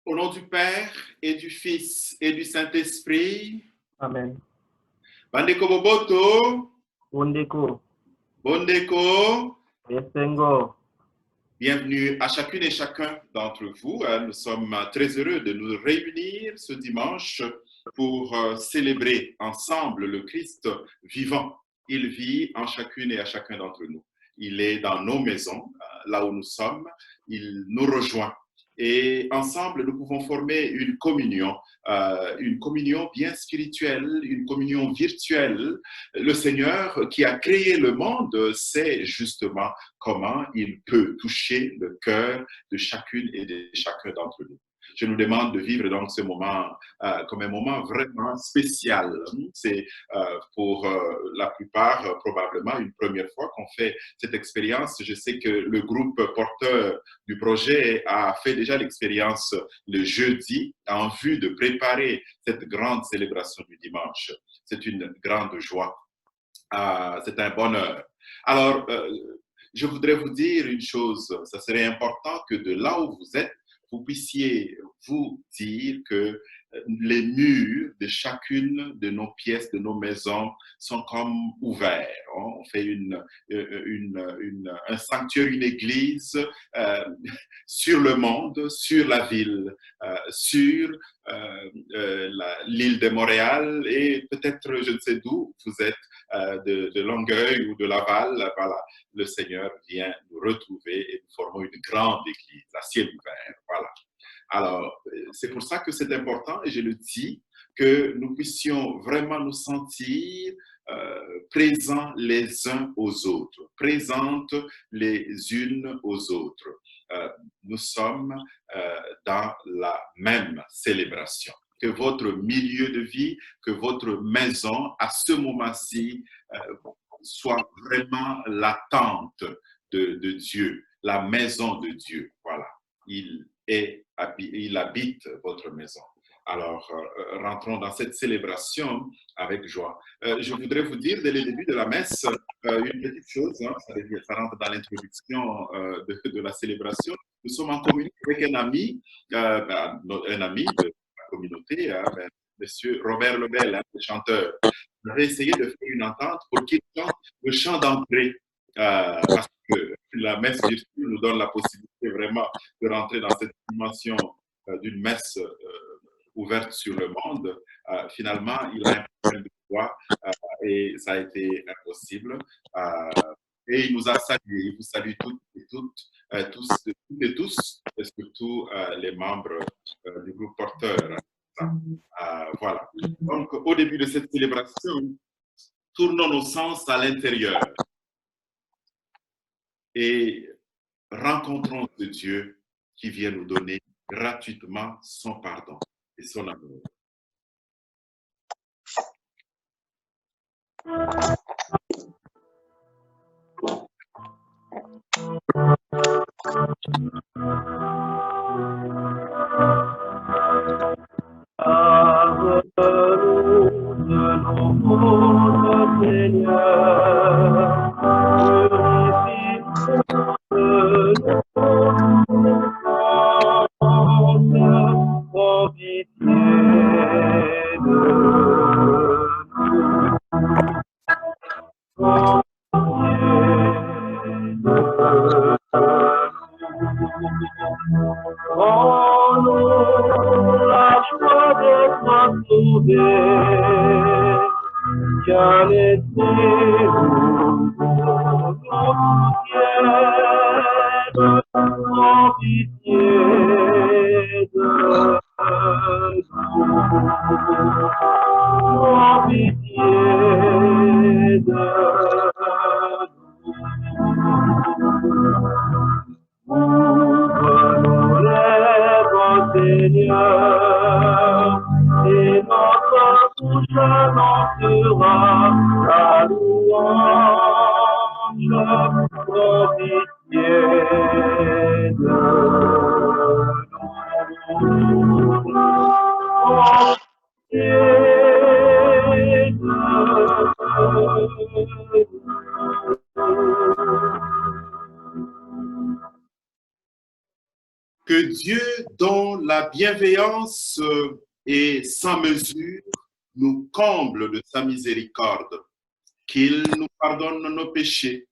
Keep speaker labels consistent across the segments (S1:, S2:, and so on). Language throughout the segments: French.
S1: Au nom du Père et du Fils et du Saint-Esprit.
S2: Amen.
S1: Bandeko Boboto.
S2: Bondeko.
S1: Bondeko.
S2: Yesengo.
S1: Bienvenue à chacune et chacun d'entre vous. Nous sommes très heureux de nous réunir ce dimanche pour célébrer ensemble le Christ vivant. Il vit en chacune et à chacun d'entre nous. Il est dans nos maisons, là où nous sommes. Il nous rejoint. Et ensemble, nous pouvons former une communion bien spirituelle, une communion virtuelle. Le Seigneur qui a créé le monde sait justement comment il peut toucher le cœur de chacune et de chacun d'entre nous. Je nous demande de vivre donc ce moment comme un moment vraiment spécial. C'est pour la plupart probablement une première fois qu'on fait cette expérience. Je sais que le groupe porteur du projet a fait déjà l'expérience le jeudi en vue de préparer cette grande célébration du dimanche. C'est une grande joie. C'est un bonheur. Alors, je voudrais vous dire une chose. Ça serait important que de là où vous êtes, vous puissiez vous dire que les murs de chacune de nos pièces, de nos maisons sont comme ouverts. On fait un sanctuaire, une église sur le monde, sur la ville, sur l'île de Montréal et peut-être, je ne sais d'où vous êtes, de Longueuil ou de Laval. Voilà, le Seigneur vient nous retrouver et nous formons une grande église à ciel ouvert. Voilà. Alors, c'est pour ça que c'est important, et je le dis, que nous puissions vraiment nous sentir présents les uns aux autres, présentes les unes aux autres. Nous sommes dans la même célébration. Que votre milieu de vie, que votre maison, à ce moment-ci, soit vraiment la tente de Dieu, la maison de Dieu. Voilà. Il habite votre maison. Alors, rentrons dans cette célébration avec joie. Je voudrais vous dire, dès le début de la messe, une petite chose, ça rentre dans l'introduction de la célébration. Nous sommes en communion avec un ami de la communauté, Monsieur Robert Lebel, le chanteur. J'avais essayé de faire une entente pour qu'il chante le chant d'entrée, parce que la messe virtuelle nous donne la possibilité vraiment de rentrer dans cette dimension d'une messe ouverte sur le monde. Finalement, il a un problème de voix et ça a été impossible. Et il nous a salués. Il vous salue toutes et toutes et tous, et surtout les membres du groupe porteur. Voilà. Donc, au début de cette célébration, tournons nos sens à l'intérieur et rencontrons ce Dieu qui vient nous donner gratuitement son pardon et son amour. Que Dieu, dont la bienveillance et sans mesure nous comble de sa miséricorde, qu'il nous pardonne nos péchés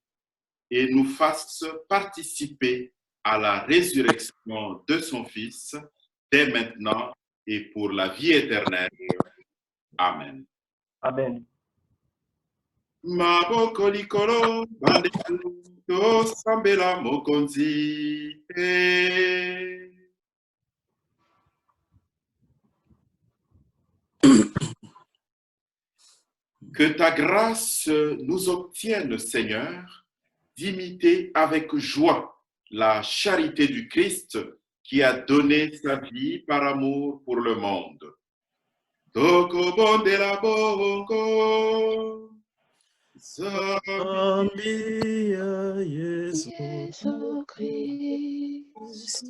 S1: et nous fasse participer à la résurrection de son Fils dès maintenant et pour la vie éternelle. Amen.
S2: Amen.
S1: Maboko likolo bandeko sambela mokonzi. Que ta grâce nous obtienne, Seigneur, d'imiter avec joie la charité du Christ qui a donné sa vie par amour pour le monde. Doko bondela bongo.
S3: Zambia Yesu
S4: Kristo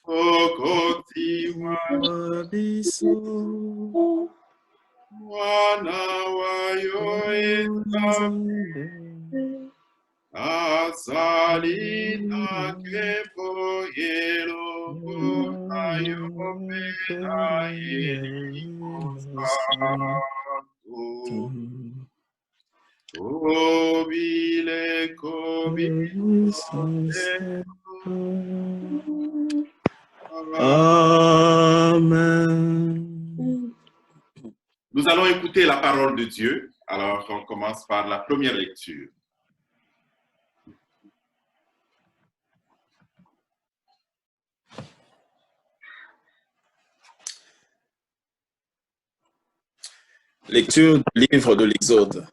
S1: Okotiwa
S3: Wabiso
S1: Mwana wayo
S3: Nzambe
S1: Azalina kepo yelo Ayo pena Kobile
S3: Amen.
S1: Nous allons écouter la parole de Dieu. Alors, on commence par la première lecture.
S3: Lecture du livre de l'Exode.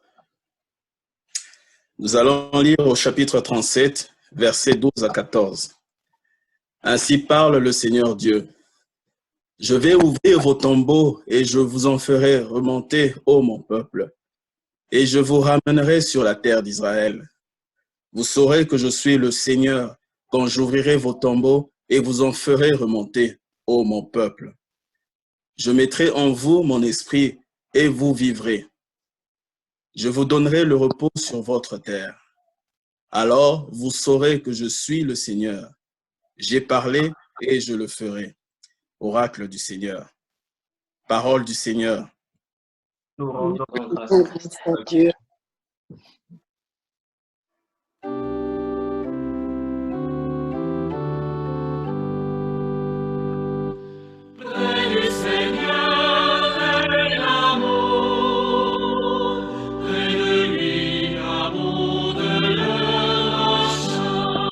S3: Nous allons lire au chapitre 37, versets 12 à 14. Ainsi parle le Seigneur Dieu. Je vais ouvrir vos tombeaux et je vous en ferai remonter, ô mon peuple, et je vous ramènerai sur la terre d'Israël. Vous saurez que je suis le Seigneur quand j'ouvrirai vos tombeaux et vous en ferai remonter, ô mon peuple. Je mettrai en vous mon esprit et vous vivrez. Je vous donnerai le repos sur votre terre. Alors vous saurez que je suis le Seigneur. J'ai parlé et je le ferai. Oracle du Seigneur. Parole du Seigneur.
S2: Nous rendons
S4: grâce à Dieu.
S5: Près du Seigneur est l'amour, près de lui abonde le rachat.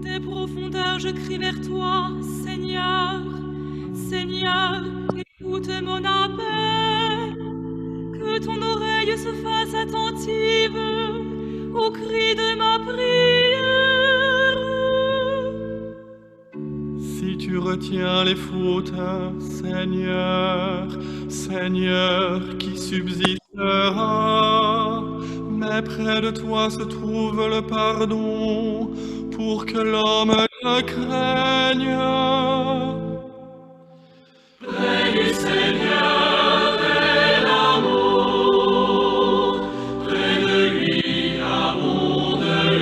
S5: Des profondeurs je crie vers toi, Seigneur, Seigneur, écoute mon appel, que ton oreille se fasse attentive au cri de ma prière.
S6: Si tu retiens les fautes, Seigneur, Seigneur, qui subsistera? Mais près de toi se trouve le pardon, pour que l'homme te craigne.
S5: Près du Seigneur est l'amour, près de lui abonde le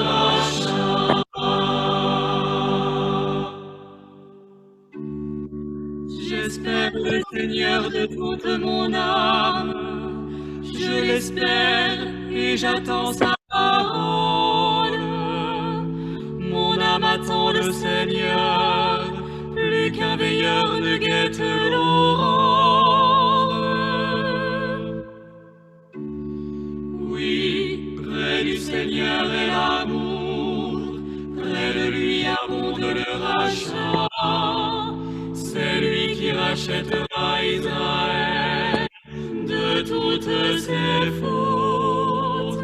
S5: rachat. J'espère le Seigneur de toute mon âme, je l'espère et j'attends sa parole. Mon âme attend le Seigneur, plus qu'un veilleur ne guette l'aurore. Oui, près du Seigneur est l'amour, près de lui abonde le rachat. C'est lui qui rachètera Israël de toutes ses fautes.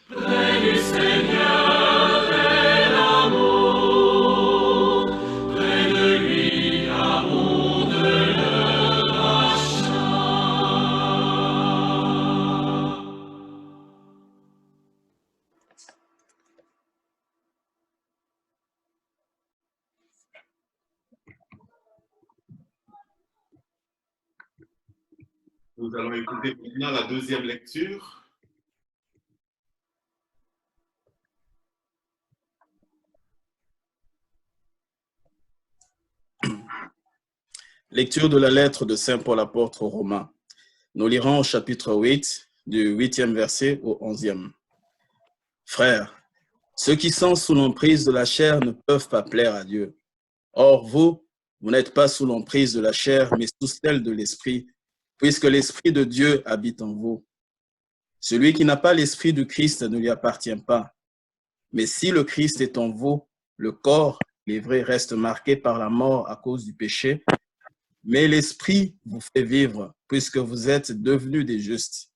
S5: Près du Seigneur est l'amour, près de lui abonde le rachat.
S1: Nous allons écouter maintenant la deuxième lecture.
S3: Lecture de la lettre de Saint Paul apôtre aux Romains. Nous lirons au chapitre 8, du 8e verset au 11e. Frères, ceux qui sont sous l'emprise de la chair ne peuvent pas plaire à Dieu. Or, vous n'êtes pas sous l'emprise de la chair, mais sous celle de l'Esprit, puisque l'Esprit de Dieu habite en vous. Celui qui n'a pas l'Esprit du Christ ne lui appartient pas. Mais si le Christ est en vous, le corps, il est vrai, reste marqué par la mort à cause du péché, mais l'Esprit vous fait vivre, puisque vous êtes devenus des justes.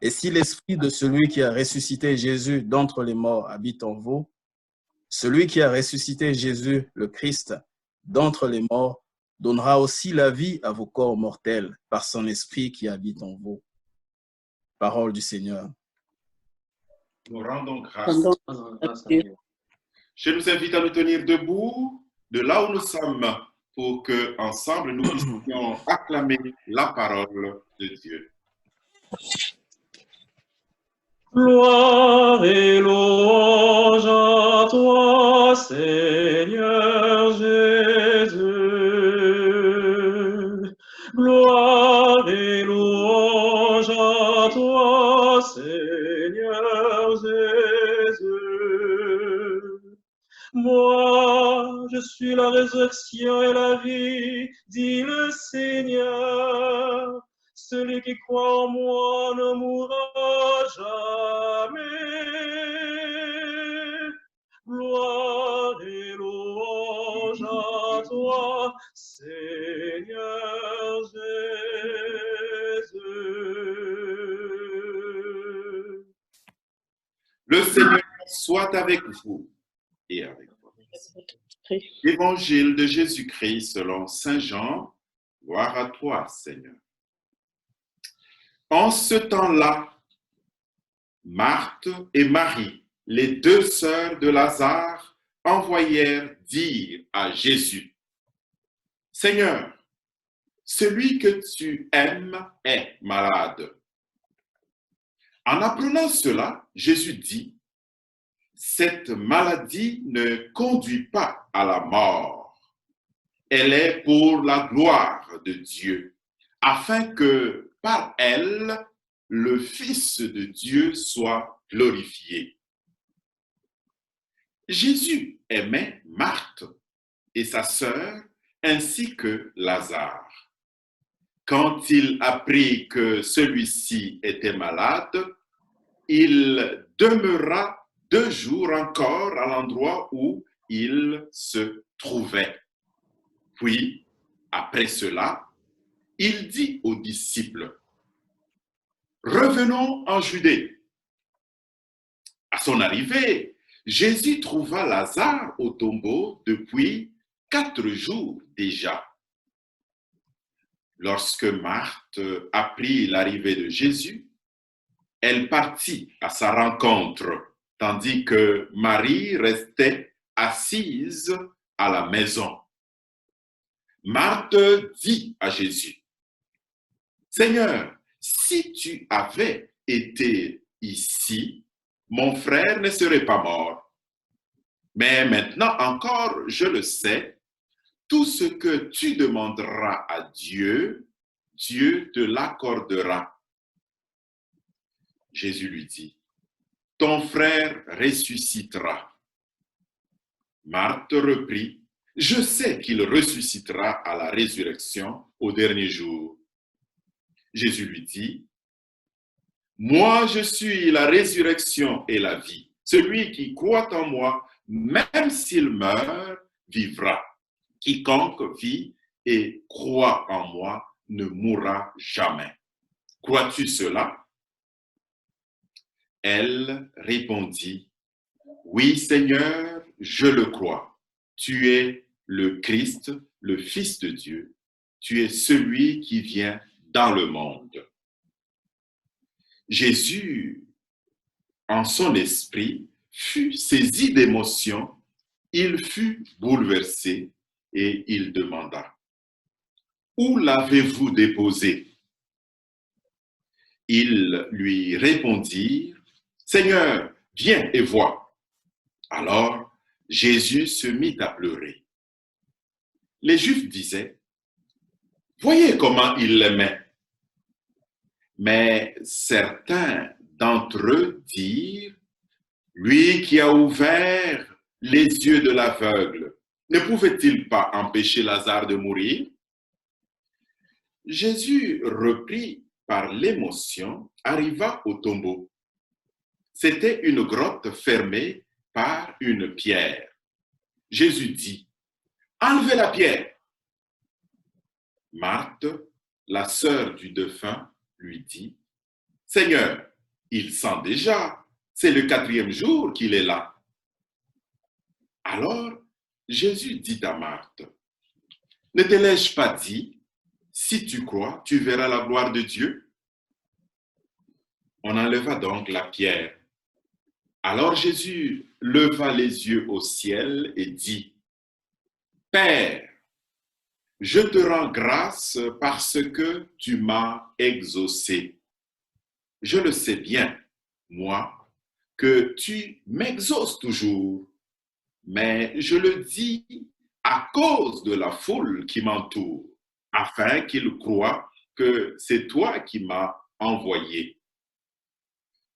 S3: Et si l'Esprit de celui qui a ressuscité Jésus d'entre les morts habite en vous, celui qui a ressuscité Jésus, le Christ, d'entre les morts, donnera aussi la vie à vos corps mortels par son Esprit qui habite en vous. Parole du Seigneur.
S1: Nous rendons grâce.
S4: Rendons grâce à Dieu.
S1: Je nous invite à nous tenir debout de là où nous sommes pour que ensemble nous puissions acclamer la parole de Dieu.
S7: Gloire et louange à toi, Seigneur Jésus. Gloire et louange à toi, Seigneur Jésus. Moi, je suis la résurrection et la vie, dit le Seigneur. Celui qui croit en moi ne mourra jamais. Gloire et louange à toi, Seigneur Jésus.
S1: Le Seigneur soit avec vous et avec vous. Évangile de Jésus-Christ selon Saint Jean. Gloire à toi, Seigneur. En ce temps-là, Marthe et Marie, les deux sœurs de Lazare, envoyèrent dire à Jésus, « Seigneur, celui que tu aimes est malade. » En apprenant cela, Jésus dit, « Cette maladie ne conduit pas à la mort. Elle est pour la gloire de Dieu, afin que par elle, le Fils de Dieu soit glorifié. » Jésus aimait Marthe et sa sœur ainsi que Lazare. Quand il apprit que celui-ci était malade, il demeura 2 jours encore à l'endroit où il se trouvait. Puis, après cela, il dit aux disciples, « Revenons en Judée. » À son arrivée, Jésus trouva Lazare au tombeau depuis 4 jours déjà. Lorsque Marthe apprit l'arrivée de Jésus, elle partit à sa rencontre, tandis que Marie restait assise à la maison. Marthe dit à Jésus, « Seigneur, si tu avais été ici, mon frère ne serait pas mort. Mais maintenant encore, je le sais, tout ce que tu demanderas à Dieu, Dieu te l'accordera. » Jésus lui dit, « Ton frère ressuscitera. » Marthe reprit, « Je sais qu'il ressuscitera à la résurrection au dernier jour. » Jésus lui dit, « Moi, je suis la résurrection et la vie. Celui qui croit en moi, même s'il meurt, vivra. Quiconque vit et croit en moi ne mourra jamais. Crois-tu cela? » Elle répondit, « Oui, Seigneur, je le crois. Tu es le Christ, le Fils de Dieu. Tu es celui qui vient dans le monde. » Jésus, en son esprit, fut saisi d'émotion, il fut bouleversé et il demanda, « Où l'avez-vous déposé? » Ils lui répondirent, « Seigneur, viens et vois. » Alors Jésus se mit à pleurer. Les Juifs disaient, Voyez comment il l'aimait. Mais certains d'entre eux dirent, lui qui a ouvert les yeux de l'aveugle, ne pouvait-il pas empêcher Lazare de mourir? Jésus, repris par l'émotion, arriva au tombeau. C'était une grotte fermée par une pierre. Jésus dit, « Enlevez la pierre !» Marthe, la sœur du défunt, lui dit, « Seigneur, il sent déjà, c'est le 4e jour qu'il est là. » Alors, Jésus dit à Marthe, « Ne te l'ai-je pas dit, si tu crois, tu verras la gloire de Dieu? » On enleva donc la pierre. Alors Jésus leva les yeux au ciel et dit, « Père, je te rends grâce parce que tu m'as exaucé. Je le sais bien, moi, que tu m'exauces toujours, mais je le dis à cause de la foule qui m'entoure, afin qu'ils croient que c'est toi qui m'as envoyé. »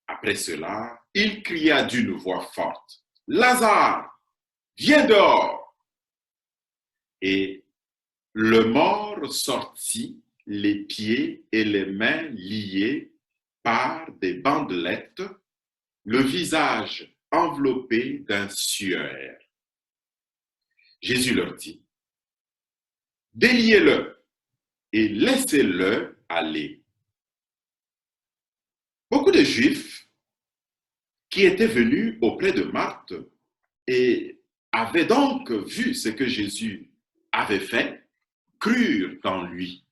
S1: Après cela, il cria d'une voix forte, « Lazare, viens dehors !» Et le mort sortit, les pieds et les mains liés par des bandelettes, le visage enveloppé d'un suaire. Jésus leur dit, « Déliez-le et laissez-le aller. » Beaucoup de Juifs qui étaient venus auprès de Marthe et avaient donc vu ce que Jésus avait fait, crurent en lui.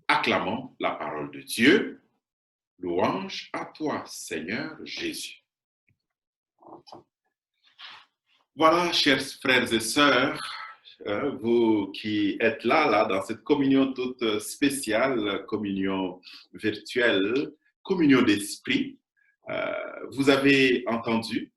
S1: Acclamons la parole de Dieu. Louange à toi, Seigneur Jésus. Voilà, chers frères et sœurs, vous qui êtes là, dans cette communion toute spéciale, communion virtuelle, communion d'esprit, vous avez entendu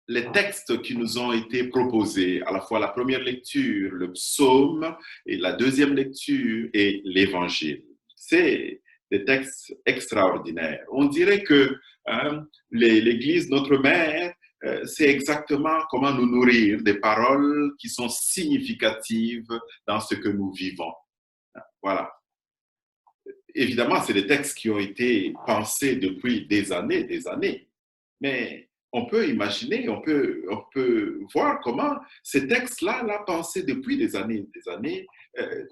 S1: les textes qui nous ont été proposés, à la fois la première lecture, le psaume, et la deuxième lecture et l'évangile. C'est des textes extraordinaires. On dirait que l'Église, notre mère, c'est exactement comment nous nourrir des paroles qui sont significatives dans ce que nous vivons. Voilà. Évidemment, c'est des textes qui ont été pensés depuis des années, mais on peut imaginer, on peut voir comment ces textes-là, pensés depuis des années,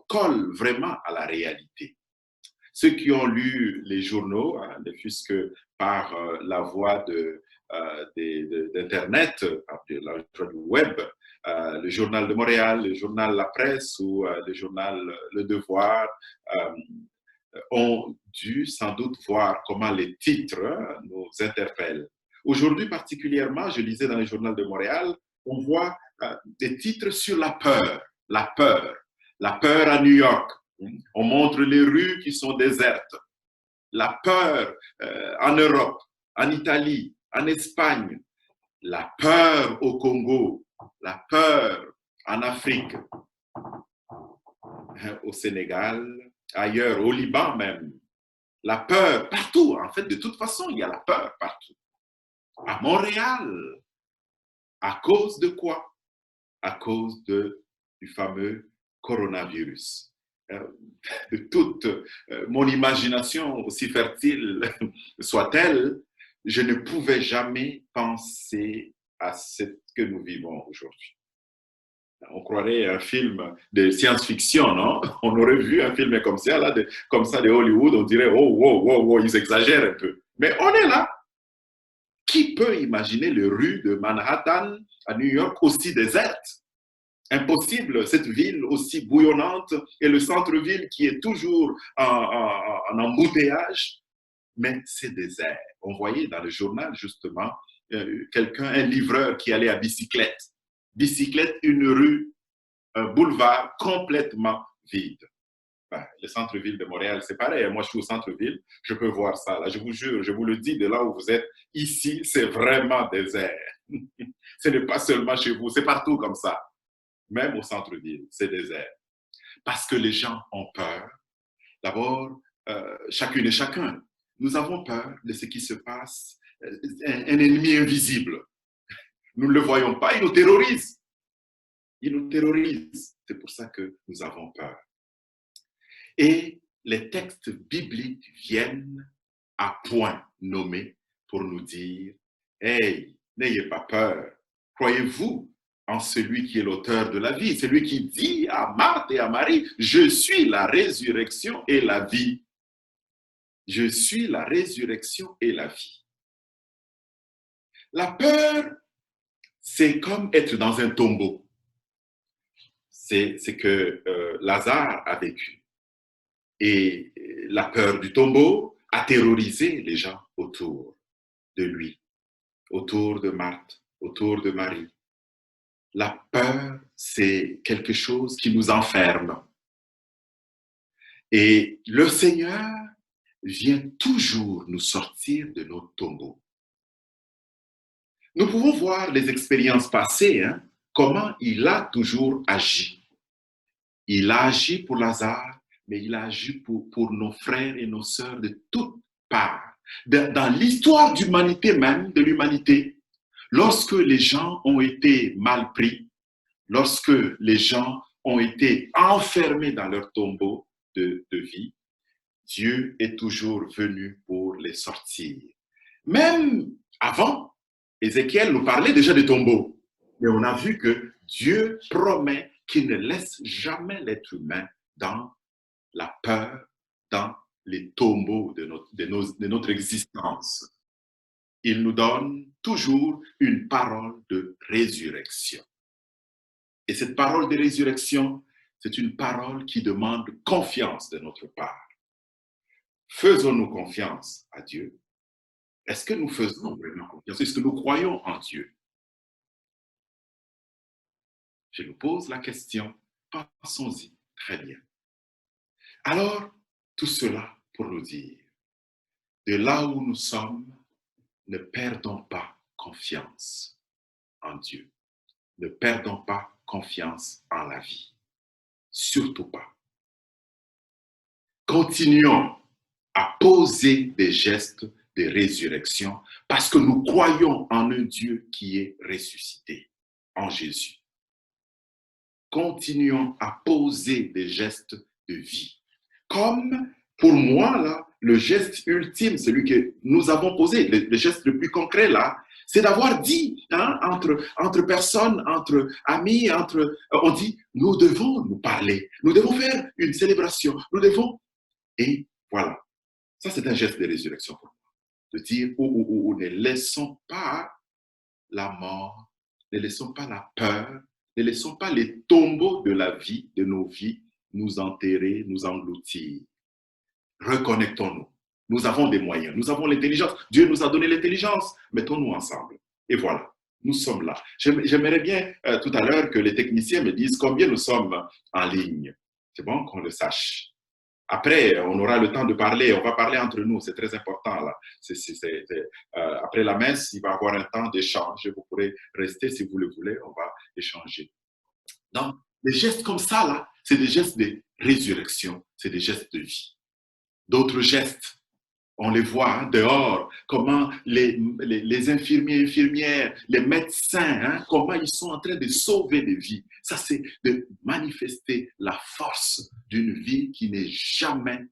S1: collent vraiment à la réalité. Ceux qui ont lu les journaux, ne fût-ce que par la voie d'Internet, la voie du web, le Journal de Montréal, le journal La Presse ou le journal Le Devoir, ont dû sans doute voir comment les titres nous interpellent. Aujourd'hui particulièrement, je lisais dans le Journal de Montréal, on voit des titres sur la peur à New York. On montre les rues qui sont désertes. La peur en Europe, en Italie, en Espagne. La peur au Congo. La peur en Afrique. Au Sénégal, ailleurs, au Liban même. La peur partout. En fait, de toute façon, il y a la peur partout. À Montréal. À cause de quoi? À cause du fameux coronavirus. De toute mon imagination, aussi fertile soit-elle, je ne pouvais jamais penser à ce que nous vivons aujourd'hui. On croirait un film de science-fiction, non? On aurait vu un film comme ça, de Hollywood, on dirait, oh, wow, ils exagèrent un peu. Mais on est là. Qui peut imaginer les rues de Manhattan à New York aussi désertes? Impossible, cette ville aussi bouillonnante et le centre-ville qui est toujours en embouteillage, mais c'est désert. On voyait dans le journal justement un livreur qui allait à bicyclette. Bicyclette, une rue, un boulevard complètement vide. Le centre-ville de Montréal, c'est pareil. Moi, je suis au centre-ville, je peux voir ça. Là, je vous jure, je vous le dis, de là où vous êtes, ici, c'est vraiment désert. Ce n'est pas seulement chez vous, c'est partout comme ça. Même au centre-ville, c'est désert. Parce que les gens ont peur. D'abord, chacune et chacun, nous avons peur de ce qui se passe, un ennemi invisible. Nous ne le voyons pas, il nous terrorise. Il nous terrorise. C'est pour ça que nous avons peur. Et les textes bibliques viennent à point nommé pour nous dire, hey, n'ayez pas peur. Croyez-vous en celui qui est l'auteur de la vie, celui qui dit à Marthe et à Marie, je suis la résurrection et la vie. Je suis la résurrection et la vie. La peur, c'est comme être dans un tombeau. C'est ce que Lazare a vécu. Et la peur du tombeau a terrorisé les gens autour de lui, autour de Marthe, autour de Marie. La peur, c'est quelque chose qui nous enferme. Et le Seigneur vient toujours nous sortir de nos tombeaux. Nous pouvons voir les expériences passées, comment il a toujours agi. Il a agi pour Lazare, mais il a agi pour nos frères et nos sœurs de toutes parts. Dans l'histoire d'humanité même, de l'humanité, lorsque les gens ont été mal pris, lorsque les gens ont été enfermés dans leur tombeau de vie, Dieu est toujours venu pour les sortir. Même avant, Ézéchiel nous parlait déjà des tombeaux. Mais on a vu que Dieu promet qu'il ne laisse jamais l'être humain dans la peur, dans les tombeaux de notre existence. Il nous donne toujours une parole de résurrection. Et cette parole de résurrection, c'est une parole qui demande confiance de notre part. Faisons-nous confiance à Dieu? Est-ce que nous faisons vraiment confiance? Est-ce que nous croyons en Dieu? Je nous pose la question, pensons-y très bien. Alors, tout cela pour nous dire, de là où nous sommes, ne perdons pas confiance en Dieu. Ne perdons pas confiance en la vie. Surtout pas. Continuons à poser des gestes de résurrection parce que nous croyons en un Dieu qui est ressuscité, en Jésus. Continuons à poser des gestes de vie. Comme pour moi, là, le geste ultime, celui que nous avons posé, le geste le plus concret là, c'est d'avoir dit entre personnes, entre amis, on dit, nous devons nous parler, nous devons faire une célébration, nous devons, et voilà. Ça, c'est un geste de résurrection pour moi. De dire, ne laissons pas la mort, ne laissons pas la peur, ne laissons pas les tombeaux de la vie, de nos vies, nous enterrer, nous engloutir. Reconnectons-nous. Nous avons des moyens, nous avons l'intelligence. Dieu nous a donné l'intelligence. Mettons-nous ensemble. Et voilà, nous sommes là. J'aimerais bien tout à l'heure que les techniciens me disent combien nous sommes en ligne. C'est bon qu'on le sache. Après, on aura le temps de parler, on va parler entre nous, c'est très important là. Après la messe, il va y avoir un temps d'échange, vous pourrez rester si vous le voulez, on va échanger. Donc, les gestes comme ça là, c'est des gestes de résurrection, c'est des gestes de vie. D'autres gestes, on les voit dehors, comment les infirmiers, infirmières, les médecins, comment ils sont en train de sauver des vies. Ça, c'est de manifester la force d'une vie qui n'est jamais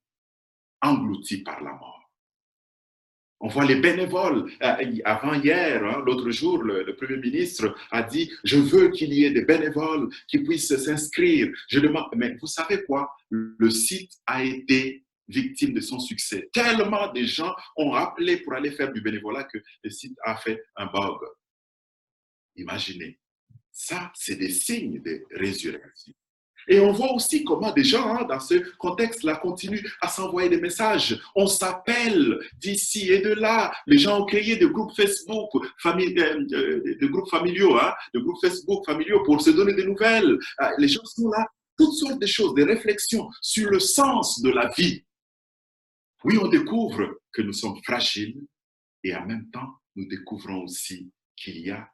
S1: engloutie par la mort. On voit les bénévoles. Avant-hier, l'autre jour, le Premier ministre a dit « Je veux qu'il y ait des bénévoles qui puissent s'inscrire. » Mais vous savez quoi? Le site a été victime de son succès. Tellement de gens ont appelé pour aller faire du bénévolat que le site a fait un bug. Imaginez. Ça, c'est des signes de résurrection. Et on voit aussi comment des gens, dans ce contexte-là, continuent à s'envoyer des messages. On s'appelle d'ici et de là. Les gens ont créé des groupes Facebook, des groupes familiaux, des groupes Facebook familiaux pour se donner des nouvelles. Les gens sont là. Toutes sortes de choses, des réflexions sur le sens de la vie. Oui, on découvre que nous sommes fragiles et en même temps, nous découvrons aussi qu'il y a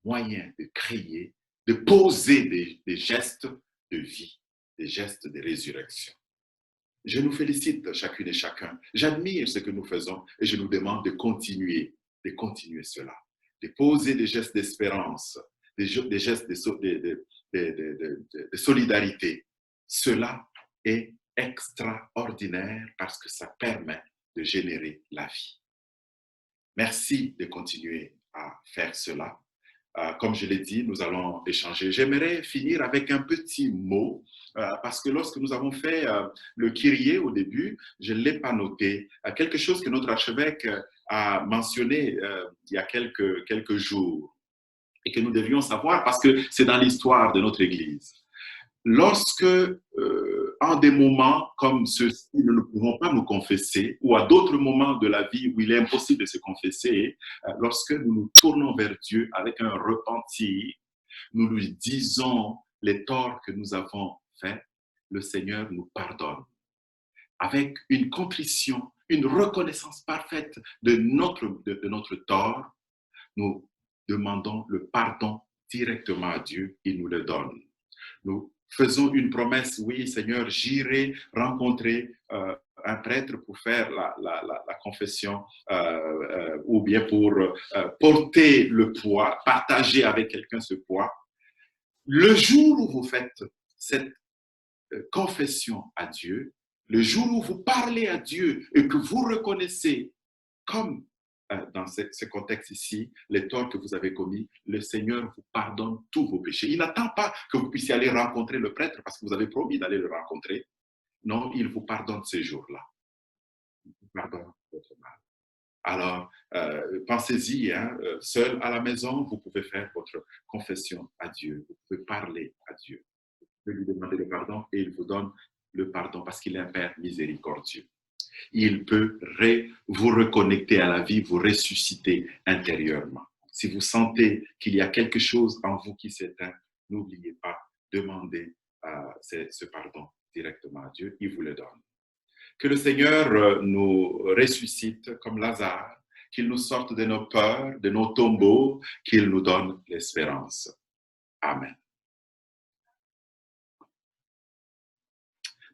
S1: moyen de créer de poser des gestes de vie, des gestes de résurrection. Je nous félicite chacune et chacun. J'admire ce que nous faisons et je nous demande de continuer cela, de poser des gestes d'espérance, des gestes de solidarité. Cela est extraordinaire parce que ça permet de générer la vie. Merci de continuer à faire cela. Comme je l'ai dit, nous allons échanger. J'aimerais finir avec un petit mot, parce que lorsque nous avons fait le Kyrie au début, je ne l'ai pas noté. Quelque chose que notre archevêque a mentionné il y a quelques jours et que nous devions savoir parce que c'est dans l'histoire de notre Église. Lorsque, en des moments comme ceux-ci, nous ne pouvons pas nous confesser, ou à d'autres moments de la vie où il est impossible de se confesser, lorsque nous nous tournons vers Dieu avec un repentir, nous lui disons les torts que nous avons faits, le Seigneur nous pardonne. Avec une contrition, une reconnaissance parfaite de notre tort, nous demandons le pardon directement à Dieu, il nous le donne. Nous faisons une promesse, oui Seigneur, j'irai rencontrer un prêtre pour faire la confession ou bien pour porter le poids, partager avec quelqu'un ce poids. Le jour où vous faites cette confession à Dieu, le jour où vous parlez à Dieu et que vous reconnaissez comme dans ce contexte ici, les torts que vous avez commis, le Seigneur vous pardonne tous vos péchés. Il n'attend pas que vous puissiez aller rencontrer le prêtre parce que vous avez promis d'aller le rencontrer. Non, il vous pardonne ces jours-là. Il vous pardonne votre mal. Alors, pensez-y, seul à la maison, vous pouvez faire votre confession à Dieu. Vous pouvez parler à Dieu. Vous pouvez lui demander le pardon et il vous donne le pardon parce qu'il est un Père miséricordieux. Il peut vous reconnecter à la vie, vous ressusciter intérieurement. Si vous sentez qu'il y a quelque chose en vous qui s'éteint, n'oubliez pas, demandez ce pardon directement à Dieu, il vous le donne. Que le Seigneur nous ressuscite comme Lazare, qu'il nous sorte de nos peurs, de nos tombeaux, qu'il nous donne l'espérance. Amen.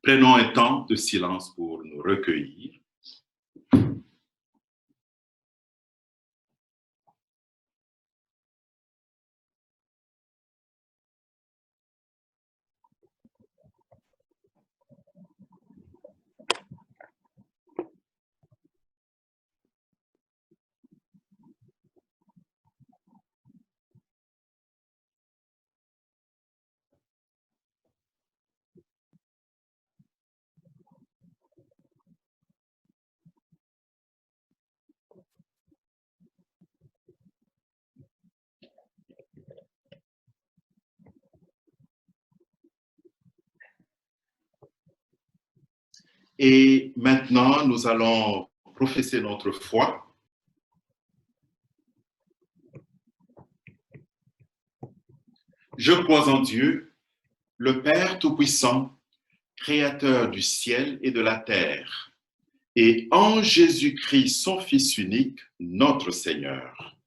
S1: Prenons un temps de silence pour nous recueillir. Et maintenant, nous allons professer notre foi. Je crois en Dieu, le Père Tout-Puissant, Créateur du ciel et de la terre, et en Jésus-Christ, son Fils unique, notre Seigneur,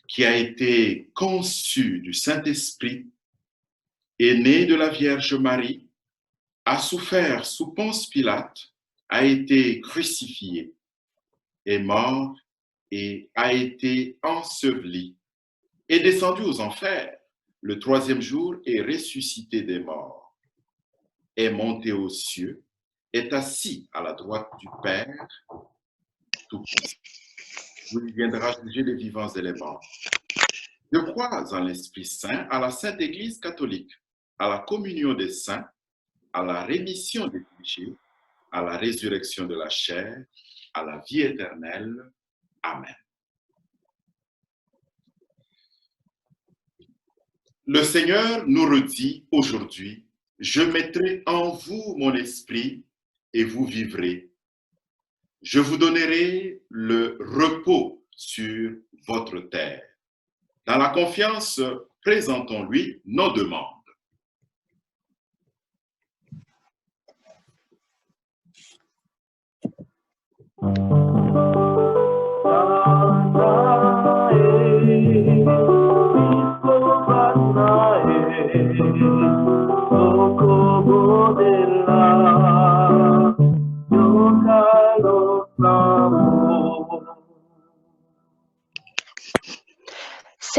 S1: qui a été conçu du Saint-Esprit, est né de la Vierge Marie, a souffert sous Ponce Pilate, a été crucifié, est mort et a été enseveli, est descendu aux enfers, le troisième jour est ressuscité des morts, est monté aux cieux, est assis à la droite du Père, Tout-Puissant, où il viendra juger les vivants et les morts. Je crois en l'Esprit Saint, à la Sainte Église catholique, à la communion des saints, à la rémission des péchés, à la résurrection de la chair, à la vie éternelle. Amen. Le Seigneur nous redit aujourd'hui, « Je mettrai en vous mon esprit et vous vivrez. Je vous donnerai le repos sur votre terre. » Dans la confiance, présentons-lui nos demandes.
S2: Santa,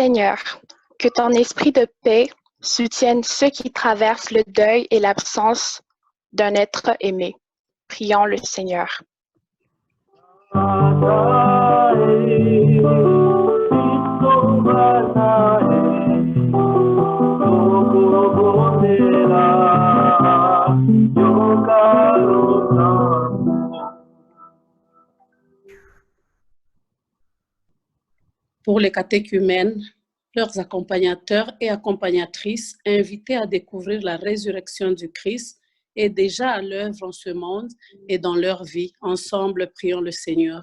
S8: Seigneur, que ton esprit de paix soutienne ceux qui traversent le deuil et l'absence d'un être aimé. Prions le Seigneur.
S9: Pour les catéchumènes, leurs accompagnateurs et accompagnatrices invités à découvrir la résurrection du Christ et déjà à l'œuvre en ce monde et dans leur vie. Ensemble, prions le Seigneur.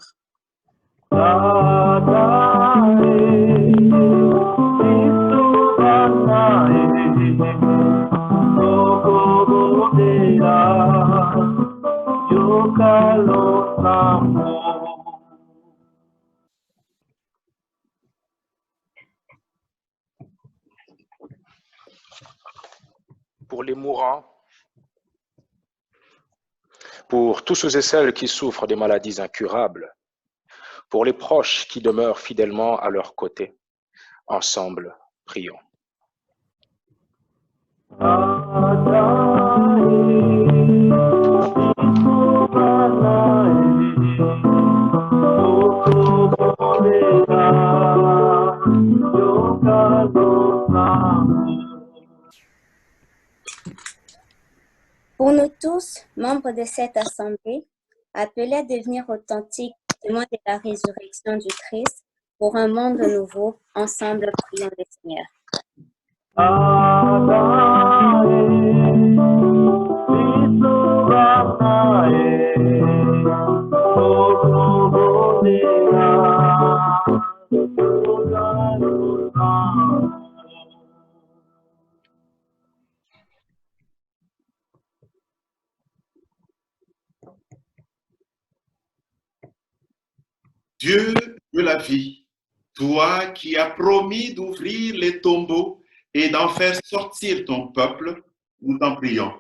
S10: Pour les mourants, pour tous ceux et celles qui souffrent des maladies incurables, pour les proches qui demeurent fidèlement à leur côté. Ensemble, prions.
S11: Pour nous tous, membres de cette assemblée, appelés à devenir authentiques témoins de la résurrection du Christ pour un monde nouveau, ensemble prions le Seigneur.
S1: Dieu de la vie, toi qui as promis d'ouvrir les tombeaux et d'en faire sortir ton peuple, nous t'en prions.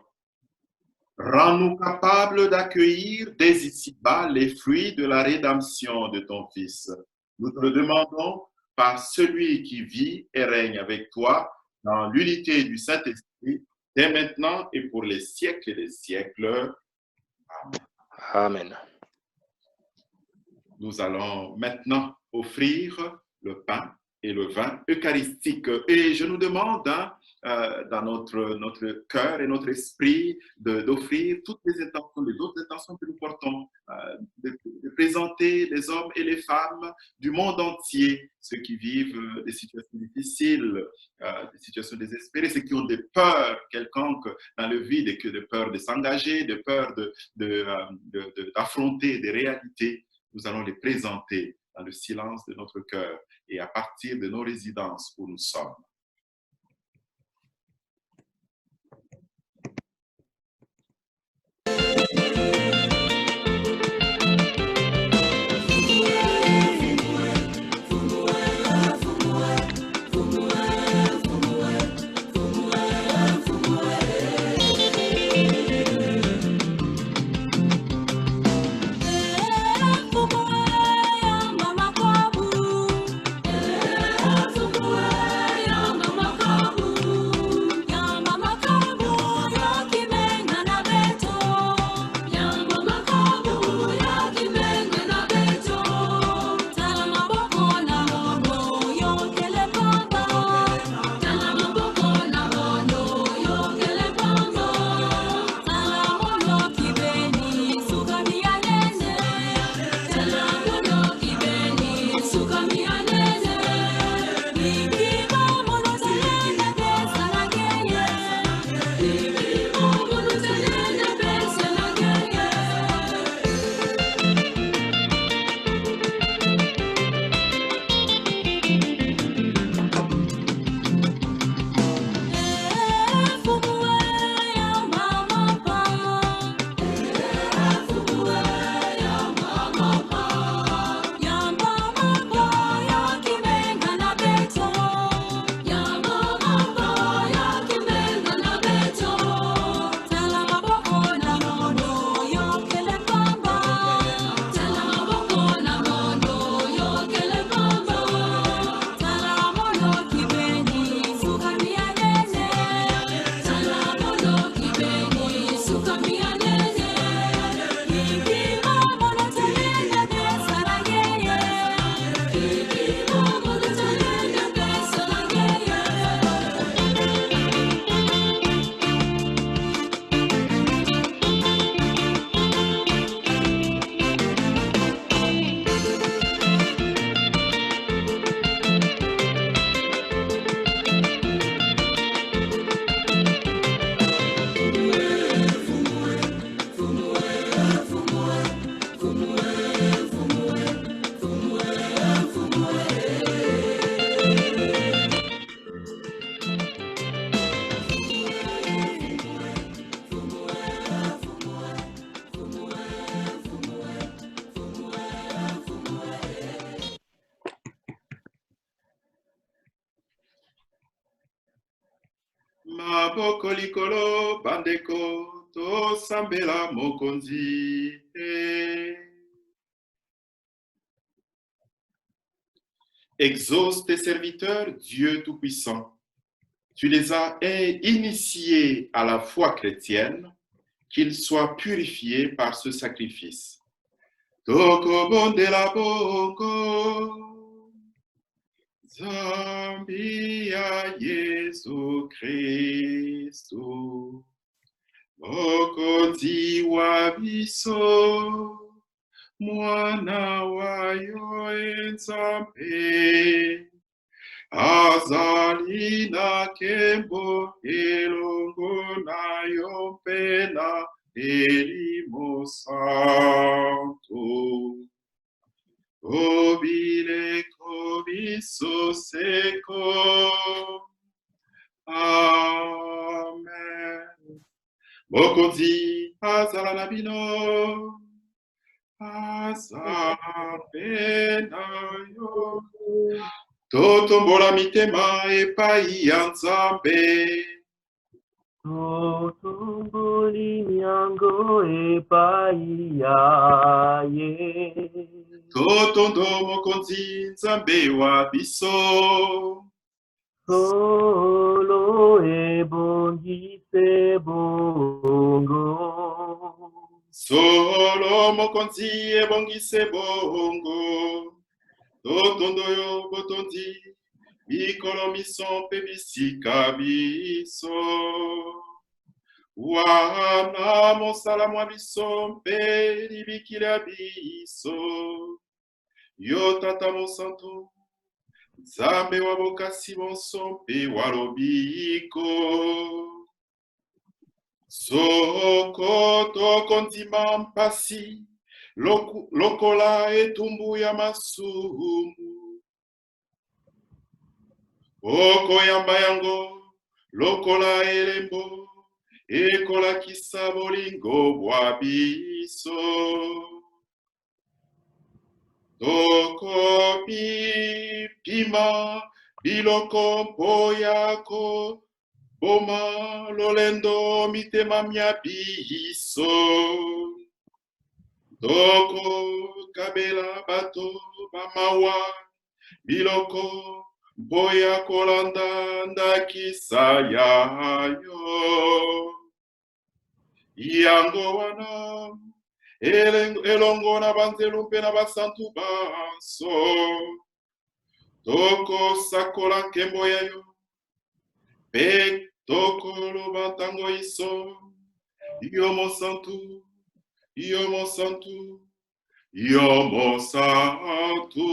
S1: Rends-nous capables d'accueillir dès ici-bas les fruits de la rédemption de ton Fils. Nous te le demandons par celui qui vit et règne avec toi dans l'unité du Saint-Esprit, dès maintenant et pour les siècles des siècles. Amen.
S10: Amen.
S1: Nous allons maintenant offrir le pain et le vin eucharistique. Et je nous demande dans notre cœur et notre esprit d'offrir toutes les autres intentions que nous portons, de présenter les hommes et les femmes du monde entier, ceux qui vivent des situations difficiles, des situations désespérées, ceux qui ont des peurs quelconques dans le vide et que de peur de s'engager, de peur d'affronter des réalités. Nous allons les présenter dans le silence de notre cœur et à partir de nos résidences où nous sommes.
S5: Mama Kwabu,
S1: Maboko likolo bandeko tosambela mokonzi. Exauce tes serviteurs, Dieu Tout-Puissant. Tu les as initiés à la foi chrétienne, qu'ils soient purifiés par ce sacrifice. Toko bondela boko. Zambia Yesu Kristu Mokonzi wa biso Mwana wayo Nzambe Azali na kembo elongo na yo pena elimo santo Obile kobiso seko. Amen. Mokonzi azala na bino. Azape na yo. Totombola mitema epai ya Nzambe.
S2: Totomboli miango epai ya ye.
S1: Totondo mokonzi Nzambe wa biso.
S2: Solo ebongise bongo.
S1: Solo mokonzi ebongise bongo. Totondo yo botondi. Mikolo misompe bisika biso. Wana mosala mwa bisompe libikila biso. Yo tata mosantu, Nzambe wa bokasi bonsompe walobiko. Soko toko ndima mpasi, lokola etumbu ya masumu. Oko yamba yango, lokola elembo, ekola kisa bolingo bwa biso. Toko pima biloko mpo yako boma lolendo mitema mya biso. Toko kabela bato bamawa biloko mpo yako landa ndakisa yayo. Yango wana elongo na banzelu mpe na basantu banso. Toko sakola nkembo yayo. Pe toko loba ntango iso. Yo mosantu, yo mosantu, yo mosantu.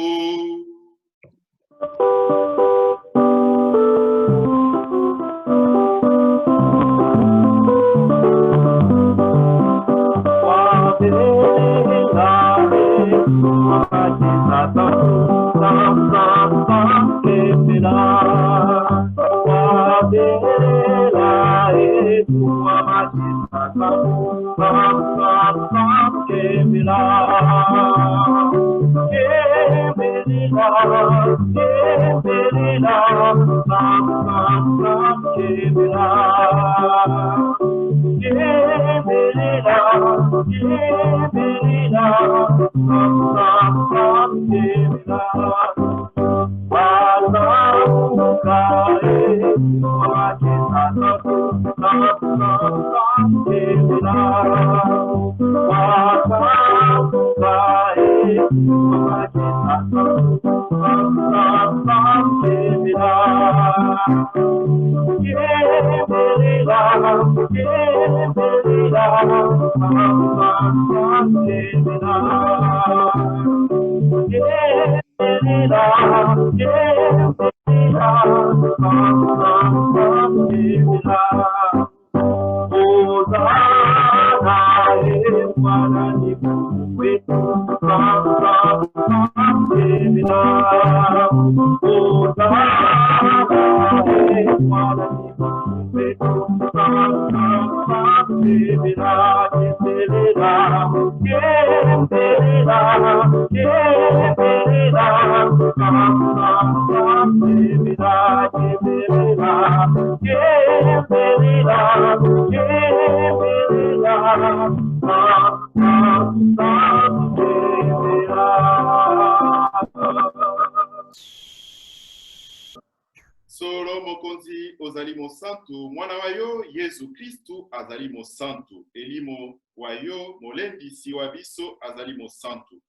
S1: Solo mokonzi ozali mosantu, mwana wa yo Yesu Kristu azali mosantu, elimo wa yo molendisi wa biso azali mosantu.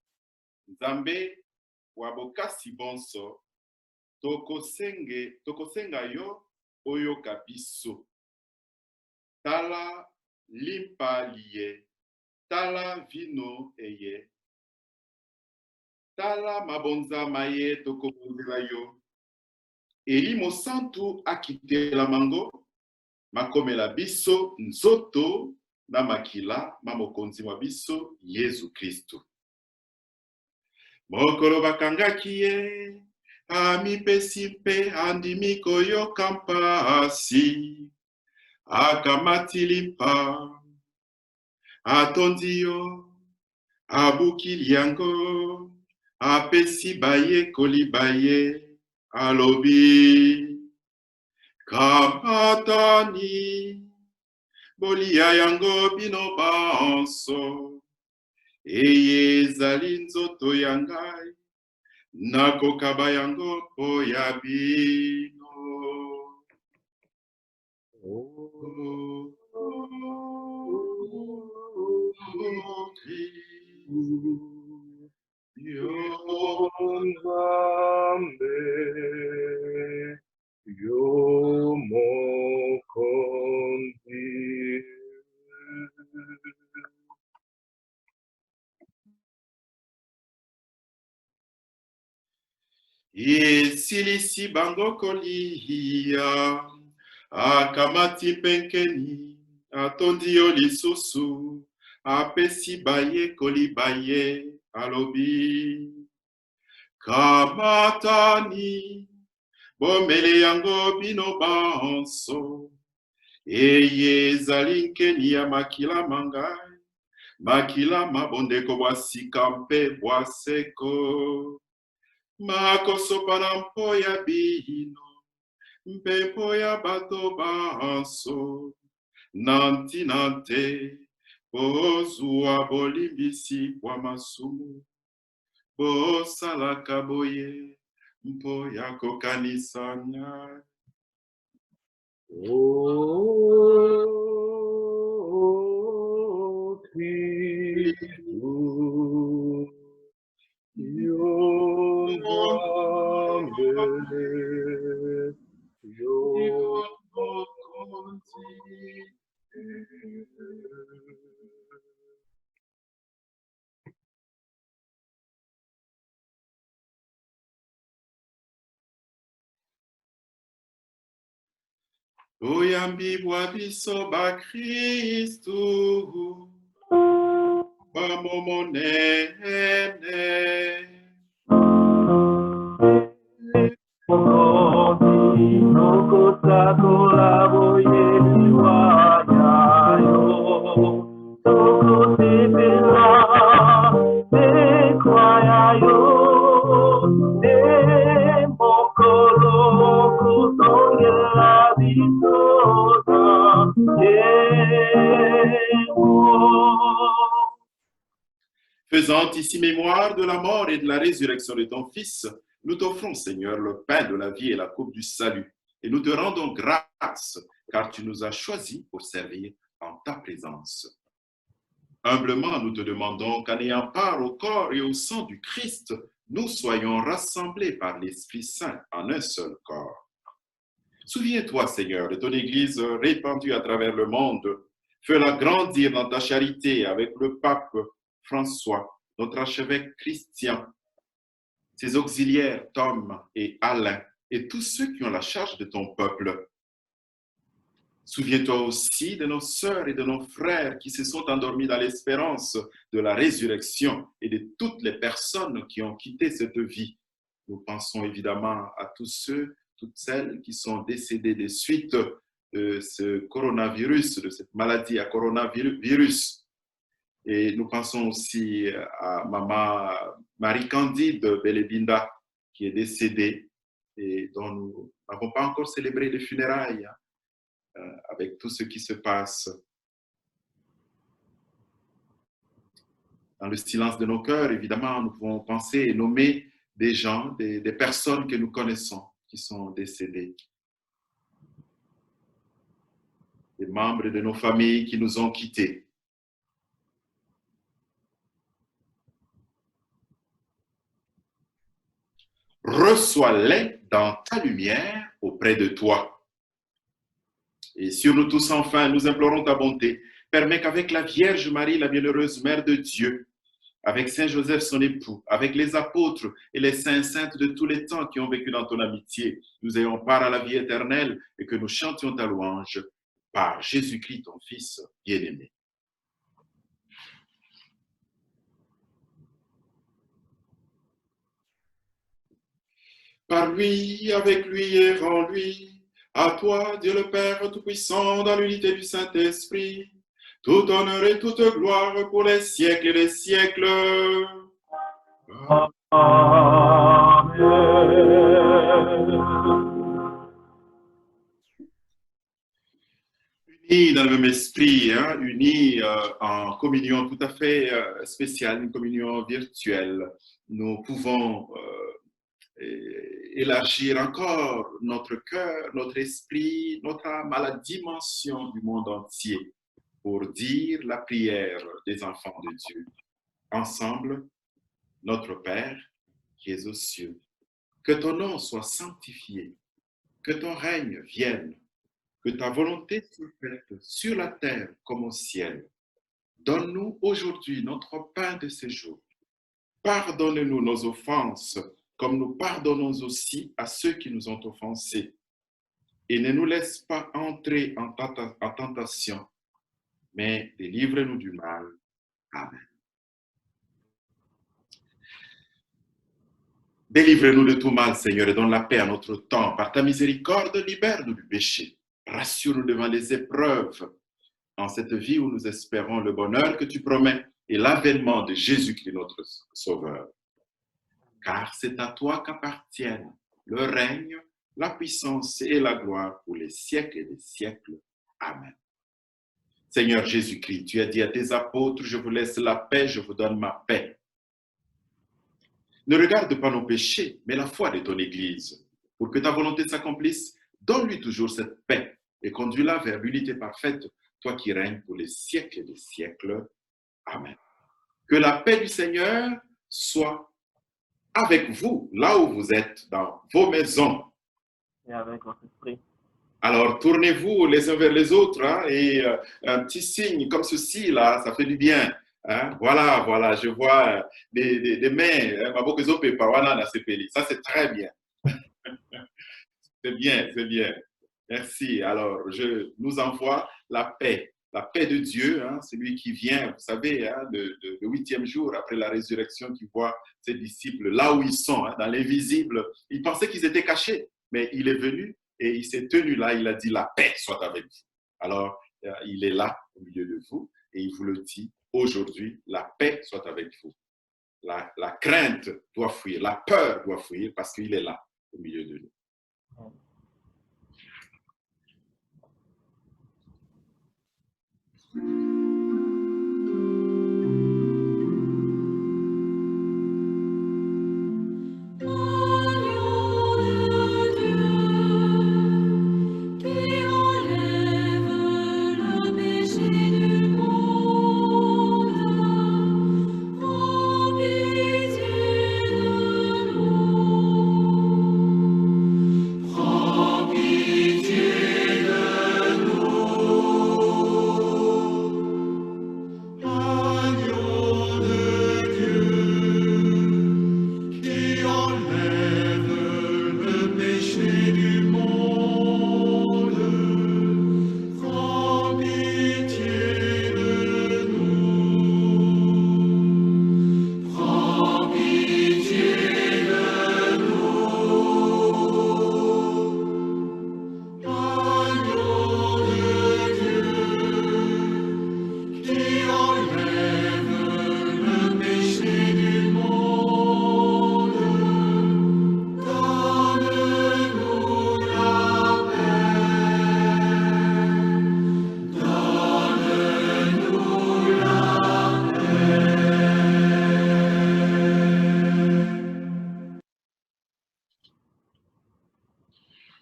S1: Nzambe wa bokasi bonso, tokosenga yo oyoka biso. Tala limpa liye, tala vino eye, tala mabonza maye tokobonzela yo. Elimo santu akitela mango, makomela biso nzoto na makila mamokonzi wa biso Yesu Kristu. Mokolo bakangaki ye, amipesi mpe andimi koyoka mpasi, akamati limpa, atondi yo, abukili yango, apesi baye kolibaye, alobi kamatani bolia yango bino banso eye ezali nzoto ya ngai nakokaba yango mpo ya bino.
S2: Yo mokonzi.
S1: Esilisi bango kolia, akamati penkeni, atondi yo lisusu, apesi baye kolibaye, alobi kamatani bomele yango bino banso, eye ezali nkeni ya makila mangai, makila mabondeko bwa sika mpe bwa seko, makosopa na mpo ya bino, mpe mpo ya bato banso, nantina te, bozwa bolimbisi bwa masumu, bosalaka boye, mpo ya kokanisa ngai.
S2: O Kristu, yo Nzambe, yo mokonzi.
S1: Oyambi bwa biso ba Kristu, bamo monene.
S2: Mokonzi, nokosakola boye liwayayo, tokosepela sekwayayo, mokolo kozongela bisoza yemo.
S1: Faisant ici mémoire de la mort et de la résurrection de ton Fils, nous t'offrons, Seigneur, le pain de la vie et la coupe du salut. Et nous te rendons grâce, car tu nous as choisis pour servir en ta présence. Humblement, nous te demandons qu'en ayant part au corps et au sang du Christ, nous soyons rassemblés par l'Esprit Saint en un seul corps. Souviens-toi, Seigneur, de ton Église répandue à travers le monde. Fais-la grandir dans ta charité avec le pape François, notre archevêque Christian, ses auxiliaires Tom et Alain, et tous ceux qui ont la charge de ton peuple. Souviens-toi aussi de nos sœurs et de nos frères qui se sont endormis dans l'espérance de la résurrection et de toutes les personnes qui ont quitté cette vie. Nous pensons évidemment à tous ceux, toutes celles qui sont décédées des suites de ce coronavirus, de cette maladie à coronavirus. Et nous pensons aussi à maman Marie-Candide Belebinda qui est décédée et dont nous n'avons pas encore célébré les funérailles. Avec tout ce qui se passe. Dans le silence de nos cœurs, évidemment, nous pouvons penser et nommer des gens, des personnes que nous connaissons qui sont décédées. Des membres de nos familles qui nous ont quittés. Reçois-les dans ta lumière auprès de toi. Et sur nous tous, enfin, nous implorons ta bonté. Permets qu'avec la Vierge Marie, la bienheureuse Mère de Dieu, avec Saint Joseph, son époux, avec les apôtres et les saints saintes de tous les temps qui ont vécu dans ton amitié, nous ayons part à la vie éternelle et que nous chantions ta louange par Jésus-Christ, ton Fils bien-aimé. Par lui, avec lui et en lui, à toi, Dieu le Père Tout-Puissant, dans l'unité du Saint-Esprit, tout honneur et toute gloire pour les siècles et les siècles.
S2: Amen.
S1: Unis dans le même esprit, unis en communion tout à fait spéciale, une communion virtuelle, nous pouvons élargir encore notre cœur, notre esprit, notre âme à la dimension du monde entier pour dire la prière des enfants de Dieu. Ensemble, notre Père qui es aux cieux, que ton nom soit sanctifié, que ton règne vienne, que ta volonté soit faite sur la terre comme au ciel. Donne-nous aujourd'hui notre pain de ce jour. Pardonne-nous nos offenses, comme nous pardonnons aussi à ceux qui nous ont offensés. Et ne nous laisse pas entrer en tentation, mais délivre-nous du mal. Amen. Délivre-nous de tout mal, Seigneur, et donne la paix à notre temps. Par ta miséricorde, libère-nous du péché. Rassure-nous devant les épreuves, en cette vie où nous espérons le bonheur que tu promets et l'avènement de Jésus-Christ, notre Sauveur. Car c'est à toi qu'appartiennent le règne, la puissance et la gloire pour les siècles et des siècles. Amen. Seigneur Jésus-Christ, tu as dit à tes apôtres, je vous laisse la paix, je vous donne ma paix. Ne regarde pas nos péchés, mais la foi de ton Église. Pour que ta volonté s'accomplisse, donne-lui toujours cette paix et conduis-la vers l'unité parfaite, toi qui règnes pour les siècles et des siècles. Amen. Que la paix du Seigneur soit avec vous, là où vous êtes, dans vos maisons.
S2: Et avec votre esprit.
S1: Alors, tournez-vous les uns vers les autres, et un petit signe comme ceci, là, ça fait du bien. Voilà, je vois des mains, ça c'est très bien. C'est bien. Merci. Alors, je nous envoie la paix de Dieu, celui qui vient, vous savez, le 8e jour après la résurrection, qui voit ses disciples là où ils sont, dans l'invisible. Ils pensaient qu'ils étaient cachés, mais il est venu et il s'est tenu là, il a dit la paix soit avec vous. Alors, il est là au milieu de vous et il vous le dit aujourd'hui, la paix soit avec vous. La crainte doit fuir, la peur doit fuir parce qu'il est là au milieu de nous.
S5: Pitié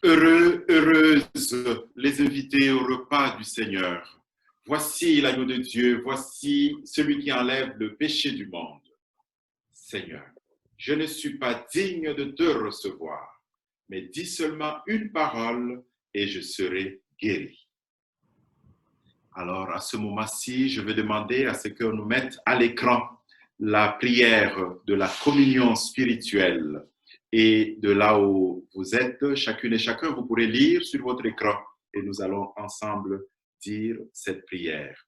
S1: Heureux, heureuses les invités au repas du Seigneur. Voici l'agneau de Dieu, voici celui qui enlève le péché du monde. Seigneur, je ne suis pas digne de te recevoir, mais dis seulement une parole et je serai guéri. Alors, à ce moment-ci, je vais demander à ce qu'on nous mette à l'écran la prière de la communion spirituelle. Et de là où vous êtes, chacune et chacun, vous pourrez lire sur votre écran et nous allons ensemble dire cette prière.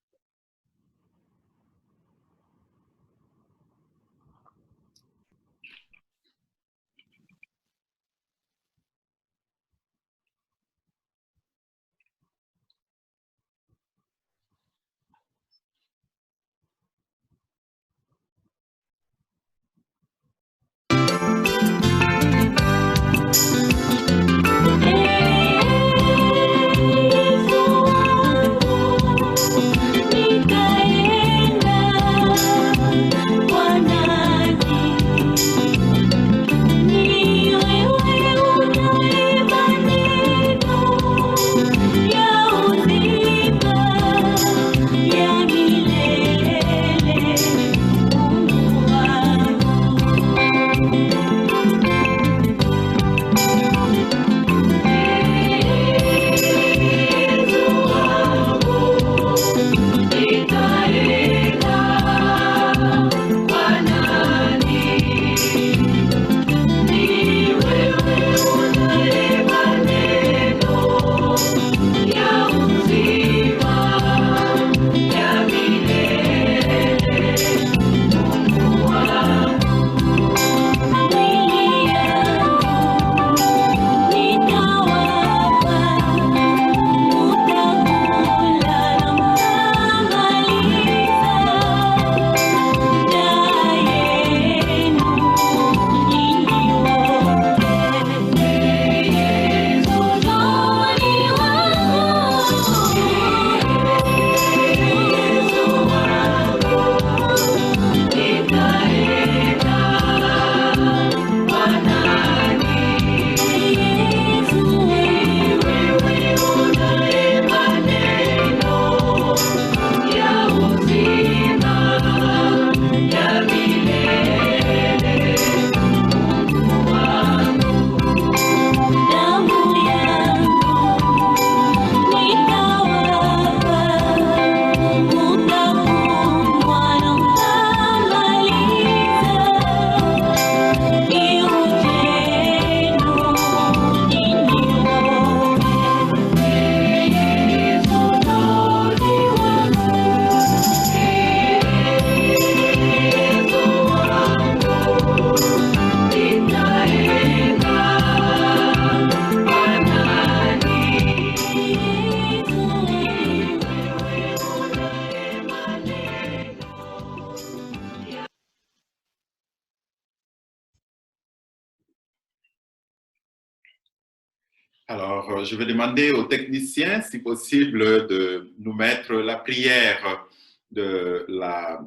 S1: Alors, je vais demander aux techniciens, si possible, de nous mettre la prière de la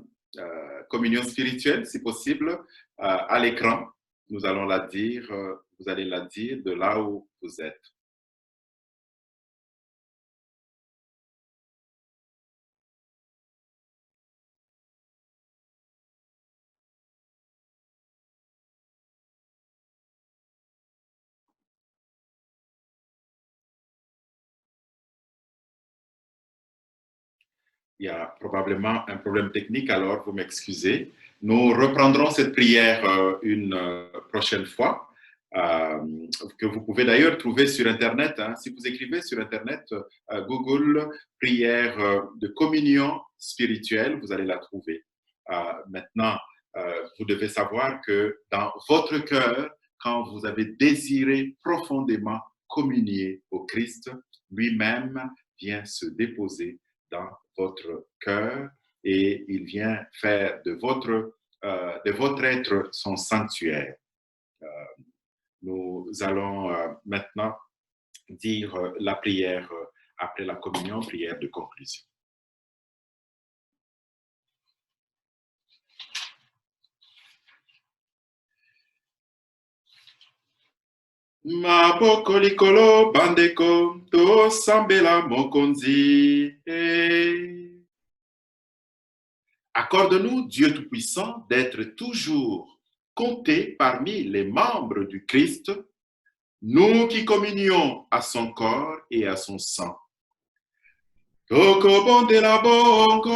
S1: communion spirituelle, si possible, à l'écran. Nous allons la dire, vous allez la dire de là où vous êtes. Il y a probablement un problème technique, alors vous m'excusez. Nous reprendrons cette prière une prochaine fois, que vous pouvez d'ailleurs trouver sur Internet. Hein. Si vous écrivez sur Internet, Google, prière de communion spirituelle, vous allez la trouver. Maintenant, vous devez savoir que dans votre cœur, quand vous avez désiré profondément communier au Christ, lui-même vient se déposer dans votre cœur et il vient faire de votre être son sanctuaire. Nous allons maintenant dire la prière après la communion, prière de conclusion. Maboko likolo bandeko tosambela mokonzi. Accorde-nous, Dieu Tout-Puissant, d'être toujours comptés parmi les membres du Christ, nous qui communions à son corps et à son sang. Toko bonde la bongo.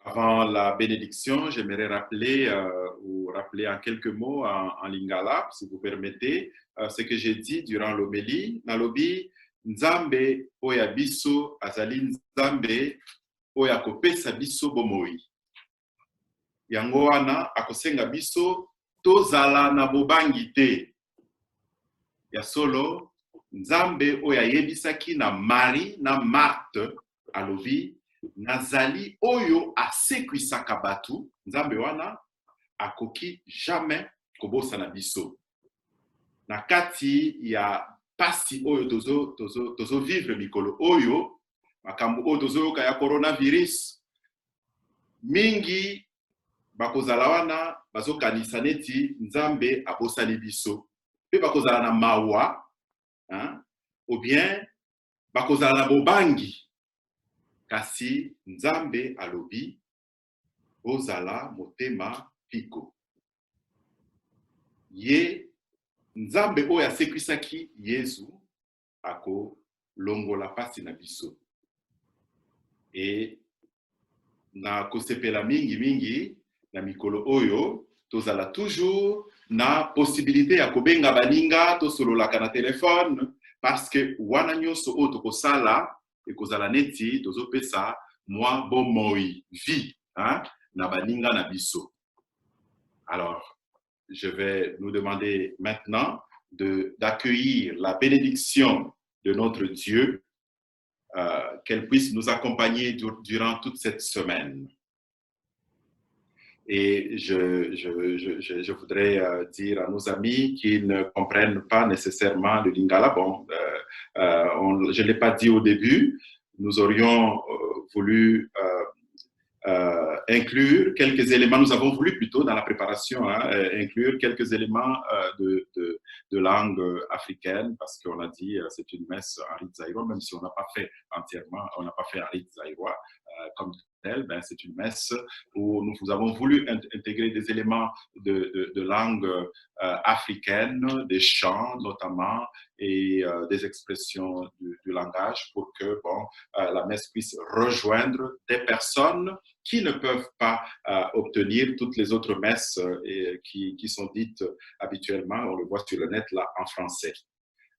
S1: Avant la bénédiction, j'aimerais rappeler en quelques mots en lingala, si vous permettez, ce que j'ai dit durant l'homélie. Nalobi, Nzambe oya biso azali Nzambe oya kopesa biso bomoi. Yango wana akosenga biso tozala na bobangi te. Ya solo Nzambe oya yebisaki na Marie na Marthe alobi nazali oyo asekwisaka batu. Nzambe wana akoki jamais kobosana biso. Na kati ya pasi oyo tozo vivre mikolo oyo makambo oyo tozoyoka ya coronavirus mingi bakozala wana bazokanisa neti Nzambe abosani biso pe bakozala na mawa ou bien bakozala na bobangi kasi Nzambe alobi bozala motema piko. Ye Nzambe oyo asekwisaki Yesu ako longola pasi na biso. Et na kosepela mingi na mikolo oyo tozala toujours na possibilité ya kobenga baninga tosololaka na telefone parce que wana nyonso oyo tokosala ekozala neti tozopesa mwa bomoi vie na baninga na biso. Alors je vais nous demander maintenant d'accueillir la bénédiction de notre Dieu, qu'elle puisse nous accompagner durant toute cette semaine. Et je voudrais dire à nos amis qui ne comprennent pas nécessairement le lingala, bon, je ne l'ai pas dit au début, nous aurions voulu inclure quelques éléments, nous avons voulu plutôt dans la préparation inclure quelques éléments de langue africaine parce qu'on a dit c'est une messe en rite zaïrois, même si on n'a pas fait entièrement, on n'a pas fait en rite zaïrois comme tel, ben c'est une messe où nous avons voulu intégrer des éléments de langue africaine, des chants notamment et des expressions du langage pour que la messe puisse rejoindre des personnes qui ne peuvent pas obtenir toutes les autres messes qui sont dites habituellement, on le voit sur le net là en français.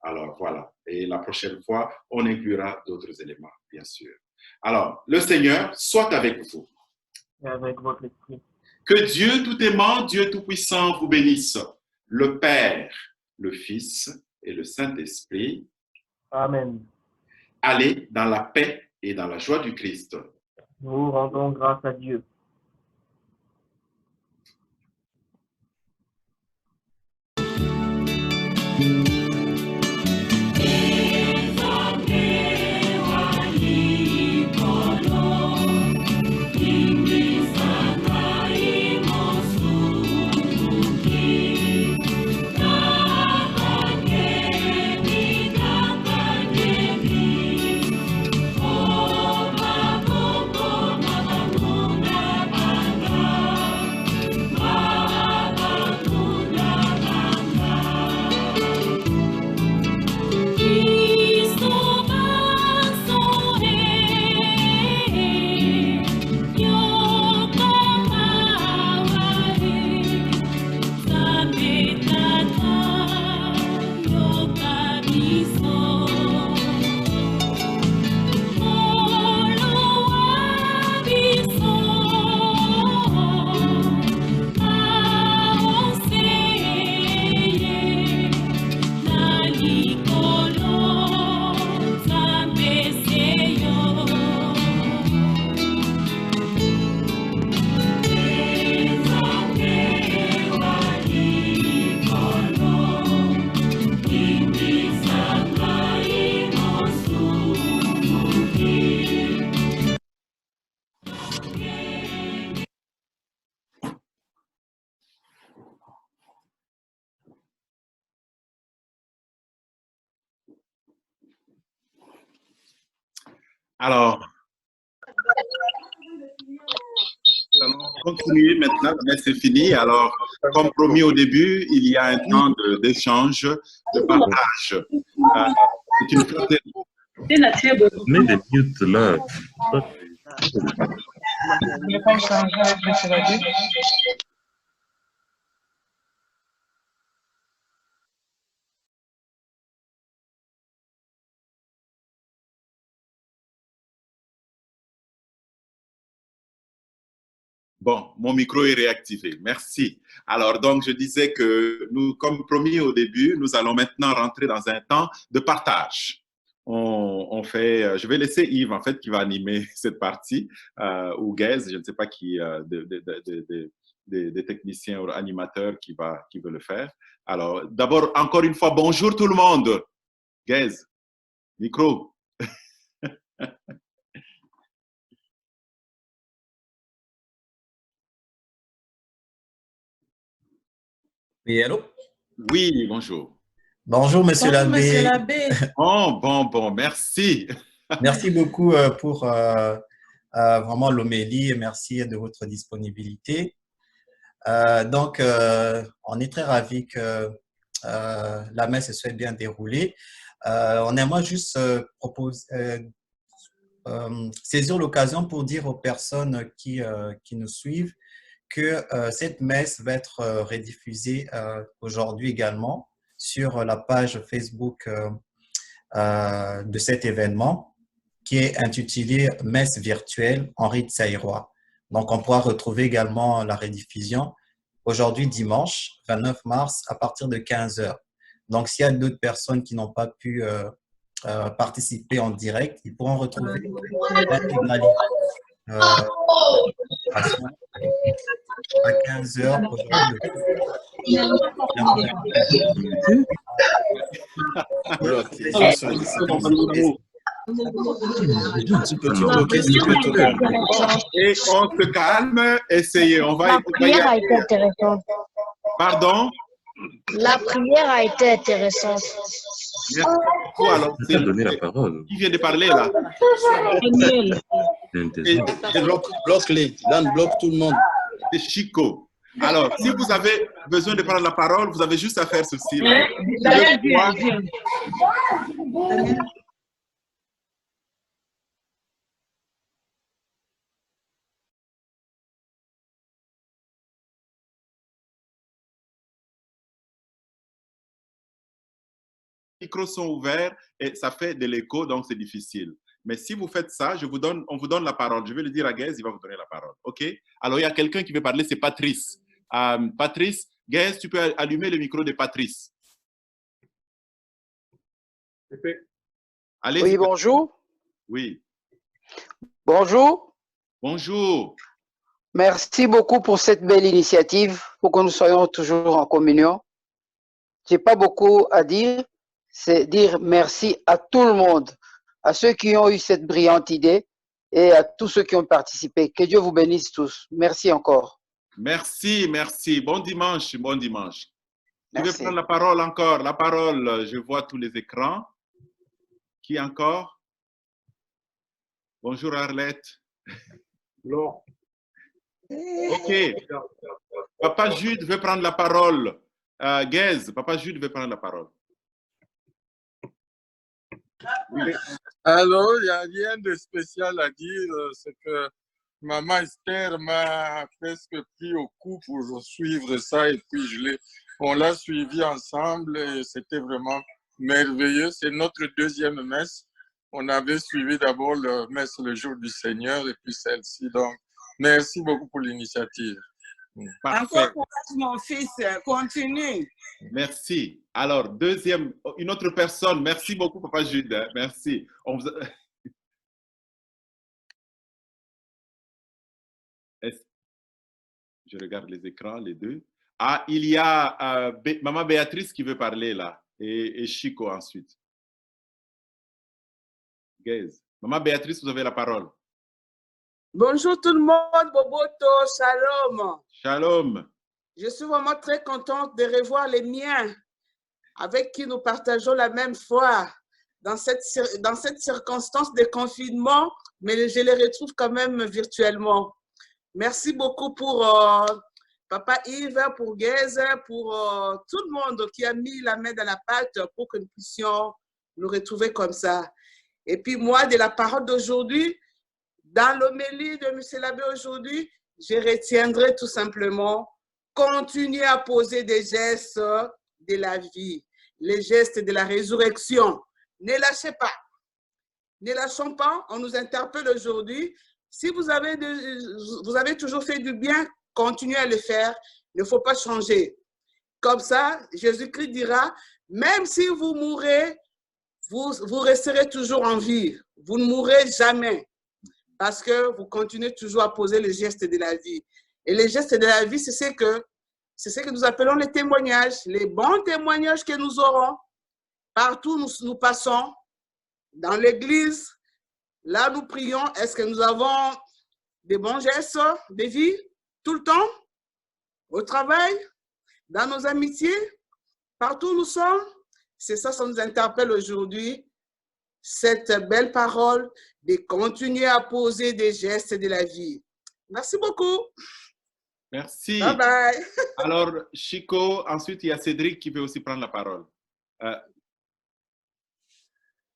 S1: Alors voilà, et la prochaine fois, on inclura d'autres éléments, bien sûr. Alors, le Seigneur soit avec vous.
S2: Et avec votre esprit.
S1: Que Dieu tout-aimant, Dieu tout-puissant vous bénisse, le Père, le Fils et le Saint-Esprit.
S2: Amen.
S1: Allez dans la paix et dans la joie du Christ.
S2: Nous rendons grâce à Dieu.
S5: Oh,
S1: Alors, nous allons continuer maintenant, mais c'est fini. Alors, comme promis au début, il y a un temps d'échange, de partage. C'est une fraternité.
S12: Mets des mutes là.
S1: Bon, mon micro est réactivé. Merci. Alors, donc, je disais que nous, comme promis au début, nous allons maintenant rentrer dans un temps de partage. Je vais laisser Yves, en fait, qui va animer cette partie, ou Gaze, je ne sais pas qui, des techniciens ou animateurs qui veut le faire. Alors, d'abord, encore une fois, bonjour tout le monde. Gaze, micro.
S13: Oui, allô?
S1: Oui, bonjour.
S13: Bonjour, monsieur l'abbé.
S1: Bon, merci.
S13: Merci beaucoup pour vraiment l'homélie et merci de votre disponibilité. Donc, on est très ravis que la messe se soit bien déroulée. On aimerait juste saisir l'occasion pour dire aux personnes qui nous suivent que cette messe va être rediffusée aujourd'hui également sur la page Facebook de cet événement qui est intitulé « Messe virtuelle Henri Tsairois ». Donc, on pourra retrouver également la rediffusion aujourd'hui dimanche 29 mars à partir de 15 h. Donc, s'il y a d'autres personnes qui n'ont pas pu participer en direct, ils pourront retrouver l'intégralité à 15 h aujourd'hui.
S1: Et on se calme, essayez.
S14: La prière a été intéressante.
S1: Pardon?
S14: La prière a été intéressante.
S1: Merci beaucoup. Alors,
S12: Tu as donné la parole.
S1: qui vient de parler là?
S3: Dan bloque tout le monde.
S1: C'est Chico. Alors, si vous avez besoin de prendre la parole, vous avez juste à faire ceci. Là. Les micros sont ouverts et ça fait de l'écho, donc c'est difficile. Mais si vous faites ça, on vous donne la parole. Je vais le dire à Gaze, il va vous donner la parole. OK? Alors, il y a quelqu'un qui veut parler, c'est Patrice. Patrice, Gaze, tu peux allumer le micro de Patrice. Allez.
S15: Oui, bonjour.
S1: Oui.
S15: Bonjour.
S1: Bonjour.
S15: Merci beaucoup pour cette belle initiative, pour que nous soyons toujours en communion. Je n'ai pas beaucoup à dire, c'est dire merci à tout le monde, à ceux qui ont eu cette brillante idée et à tous ceux qui ont participé. Que Dieu vous bénisse tous. Merci encore.
S1: Merci, merci. Bon dimanche, bon dimanche. Je vais
S15: Merci.
S1: prendre la parole encore. La parole, je vois tous les écrans. Qui encore? Bonjour Arlette.
S16: Non.
S1: OK. Papa Jude veut prendre la parole. Gaze, Papa Jude veut prendre la parole.
S17: Alors, il n'y a rien de spécial à dire. C'est que Maman Esther m'a presque pris au cou pour suivre ça et puis on l'a suivi ensemble et c'était vraiment merveilleux. C'est notre deuxième messe. On avait suivi d'abord la messe le jour du Seigneur et puis celle-ci. Donc, merci beaucoup pour l'initiative.
S1: Parfait.
S18: Encore courage, mon fils, continue.
S1: Merci. Alors, une autre personne. Merci beaucoup, Papa Jude. Merci. Je regarde les écrans, les deux. Ah, il y a Maman Béatrice qui veut parler là. Et Chico ensuite. Gaze. Maman Béatrice, vous avez la parole.
S18: Bonjour tout le monde, Boboto, shalom.
S1: Shalom.
S18: Je suis vraiment très contente de revoir les miens avec qui nous partageons la même foi dans cette circonstance de confinement, mais je les retrouve quand même virtuellement. Merci beaucoup pour Papa Yves, pour Gaze, pour tout le monde qui a mis la main dans la pâte pour que nous puissions nous retrouver comme ça. Et puis moi, de la parole d'aujourd'hui, dans l'homélie de M. l'abbé aujourd'hui, je retiendrai tout simplement continuer à poser des gestes de la vie, les gestes de la résurrection. Ne lâchez pas. Ne lâchons pas. On nous interpelle aujourd'hui. Si vous avez toujours fait du bien, continuez à le faire. Il ne faut pas changer. Comme ça, Jésus-Christ dira, même si vous mourrez, vous resterez toujours en vie. Vous ne mourrez jamais. Parce que vous continuez toujours à poser les gestes de la vie. Et les gestes de la vie, c'est ce que nous appelons les témoignages, les bons témoignages que nous aurons. Partout où nous passons, dans l'église, là nous prions, est-ce que nous avons des bons gestes de vie tout le temps? Au travail, dans nos amitiés, partout où nous sommes? C'est ça, ça nous interpelle aujourd'hui, cette belle parole de continuer à poser des gestes de la vie. Merci beaucoup.
S1: Merci.
S18: Bye bye.
S1: Alors, Chico, ensuite, il y a Cédric qui veut aussi prendre la parole.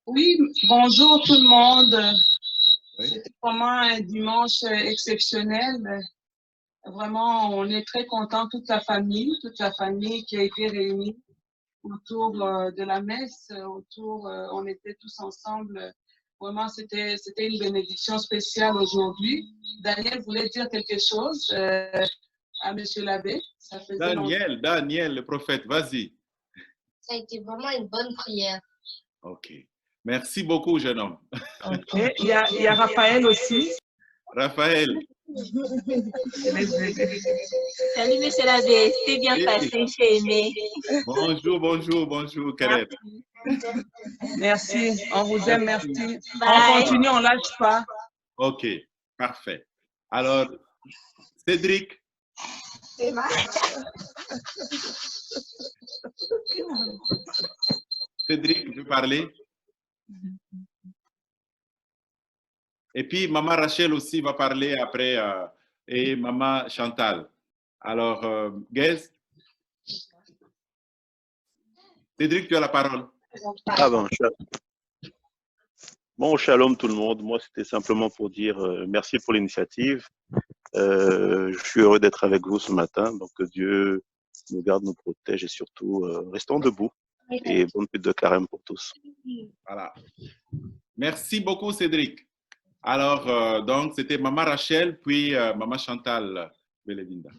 S19: Oui, bonjour tout le monde.
S1: Oui.
S19: C'était vraiment un dimanche exceptionnel. Vraiment, on est très contents, toute la famille qui a été réunie autour de la messe, on était tous ensemble. Vraiment, c'était une bénédiction spéciale aujourd'hui. Daniel voulait dire quelque chose à Monsieur l'abbé.
S1: Daniel, le prophète, vas-y.
S14: Ça a été vraiment une bonne prière.
S1: OK. Merci beaucoup, jeune homme.
S19: Okay. Il y a Raphaël aussi.
S1: Raphaël.
S20: Salut, monsieur l'abbé. C'était bien passé, j'ai aimé.
S1: Bonjour, Karen.
S19: Merci, on vous aime, merci.
S20: Bye.
S19: On continue, on ne lâche pas.
S1: OK, parfait. Alors, Cédric. Cédric, tu veux parler? Et puis, Maman Rachel aussi va parler après, et Maman Chantal. Alors, Gaze? Cédric, tu as la parole.
S21: Ah bon, bon, shalom tout le monde. Moi, c'était simplement pour dire merci pour l'initiative. Je suis heureux d'être avec vous ce matin. Donc, que Dieu nous garde, nous protège et surtout, restons debout. Et bonne fête de carême pour tous.
S1: Voilà. Merci beaucoup, Cédric. Alors, donc, c'était Maman Rachel, puis Maman Chantal Beledinda.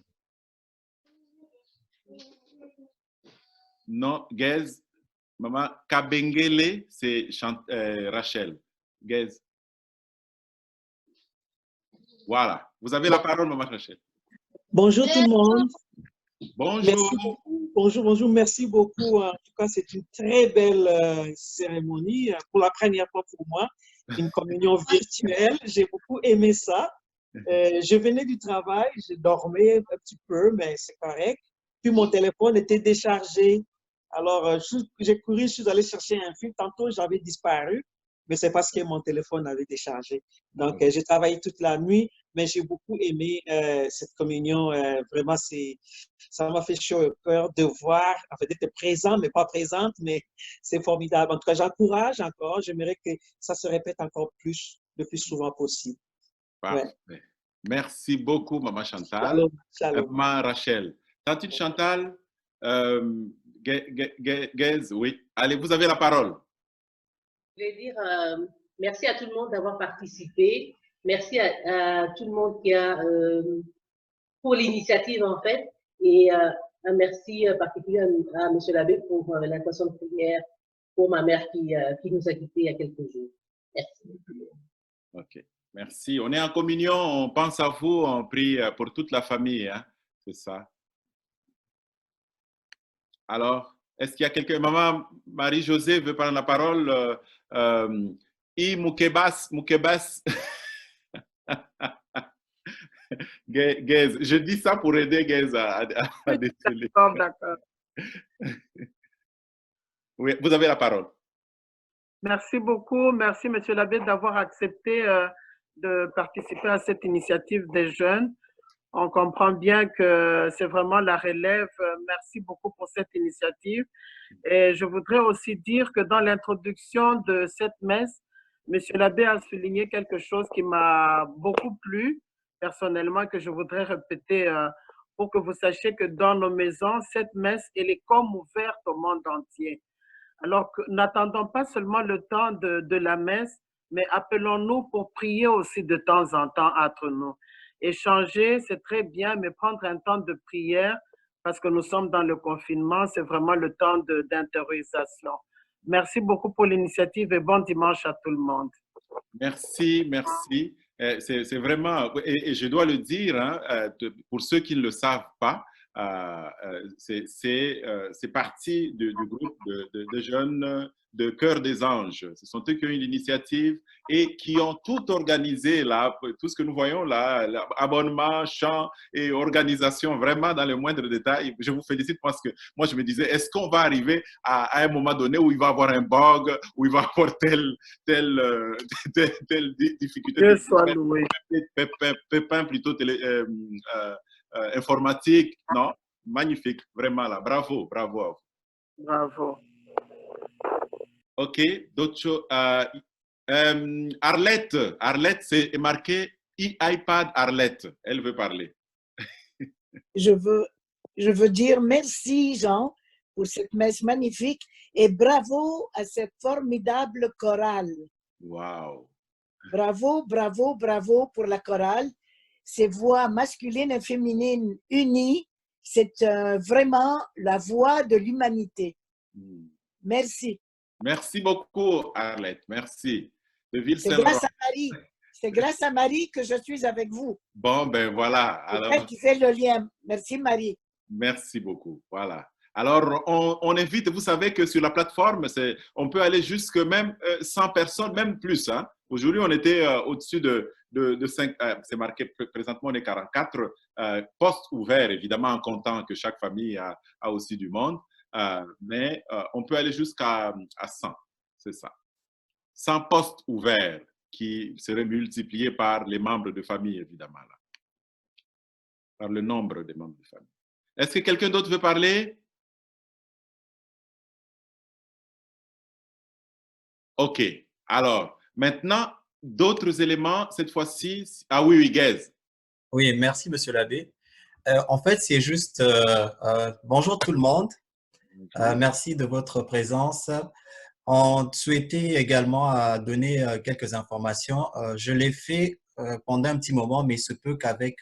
S1: Non, Gaze. Maman Kabengele, c'est Rachel. Gaze. Voilà. Vous avez la parole, Maman Rachel.
S22: Bonjour tout le monde.
S1: Bonjour.
S22: Bonjour. Merci beaucoup. En tout cas, c'est une très belle cérémonie. Pour la première fois pour moi, une communion virtuelle. J'ai beaucoup aimé ça. Je venais du travail, je dormais un petit peu, mais c'est correct. Puis mon téléphone était déchargé. Alors, j'ai couru, je suis allé chercher un fil. Tantôt, j'avais disparu, mais c'est parce que mon téléphone avait déchargé. Donc, j'ai travaillé toute la nuit, mais j'ai beaucoup aimé cette communion. Vraiment, ça m'a fait chaud au cœur de voir, en fait, d'être présent, mais pas présente, mais c'est formidable. En tout cas, j'encourage encore. J'aimerais que ça se répète encore plus, le plus souvent possible.
S1: Parfait. Ouais. Merci beaucoup, Maman Chantal.
S22: Shalom.
S1: Maman Rachel. Tantine Chantal, Gaze, oui. Allez, vous avez la parole.
S23: Je voulais dire merci à tout le monde d'avoir participé. Merci à tout le monde qui a pour l'initiative en fait. Et un merci particulier à M. l'abbé pour l'intention de prière pour ma mère qui nous a quittés il y a quelques jours. Merci.
S1: OK. Merci. On est en communion, on pense à vous, on prie pour toute la famille. Hein? C'est ça. Alors, est-ce qu'il y a quelqu'un? Maman Marie-Josée veut prendre la parole. Mukebas. Gaze. Je dis ça pour aider Gaze à déceler.
S18: D'accord.
S1: Oui, vous avez la parole.
S22: Merci beaucoup. Merci, Monsieur l'abbé, d'avoir accepté de participer à cette initiative des jeunes. On comprend bien que c'est vraiment la relève. Merci beaucoup pour cette initiative. Et je voudrais aussi dire que dans l'introduction de cette messe, Monsieur l'abbé a souligné quelque chose qui m'a beaucoup plu personnellement, que je voudrais répéter pour que vous sachiez que dans nos maisons, cette messe, elle est comme ouverte au monde entier. Alors, n'attendons pas seulement le temps de la messe, mais appelons-nous pour prier aussi de temps en temps entre nous. Échanger, c'est très bien, mais prendre un temps de prière, parce que nous sommes dans le confinement, c'est vraiment le temps d'intériorisation. Merci beaucoup pour l'initiative et bon dimanche à tout le monde.
S1: Merci, merci. C'est vraiment, et je dois le dire, hein, pour ceux qui ne le savent pas, c'est parti du groupe de jeunes de Cœur des Anges. Ce sont eux qui ont eu l'initiative et qui ont tout organisé, là, tout ce que nous voyons là, abonnement, chant et organisation, vraiment dans le moindre détail. Je vous félicite parce que moi, je me disais, est-ce qu'on va arriver à un moment donné où il va y avoir un bug, où il va y avoir telle difficulté,
S22: Dieu soit loué.
S1: pépin plutôt informatique, non? Magnifique, vraiment là. Bravo, bravo à vous.
S22: Bravo.
S1: OK, d'autres choses. Arlette, c'est marqué iPad Arlette. Elle veut parler.
S4: Je veux dire merci, Jean, pour cette messe magnifique et bravo à cette formidable chorale.
S1: Wow.
S4: Bravo, bravo, bravo pour la chorale. Ces voix masculines et féminines unies, c'est vraiment la voix de l'humanité. Merci.
S1: Merci beaucoup, Arlette. Merci.
S4: C'est grâce à Marie. C'est grâce à Marie que je suis avec vous.
S1: Bon, ben voilà. Alors,
S4: elle qui fait le lien. Merci, Marie.
S1: Merci beaucoup. Voilà. Alors, on invite, vous savez que sur la plateforme, on peut aller jusque même 100 personnes, même plus. Hein. Aujourd'hui, on était au-dessus de 5, c'est marqué présentement, on est 44 postes ouverts, évidemment, en comptant que chaque famille a aussi du monde. Mais on peut aller jusqu'à 100, c'est ça. 100 postes ouverts qui seraient multipliés par les membres de famille, évidemment, là. Par le nombre des membres de famille. Est-ce que quelqu'un d'autre veut parler? OK. Alors, maintenant, d'autres éléments, cette fois-ci. Ah oui, Guez.
S13: Oui, merci, monsieur l'abbé. En fait, c'est juste bonjour tout le monde. Merci de votre présence. On souhaitait également donner quelques informations. Je l'ai fait pendant un petit moment, mais il se peut qu'avec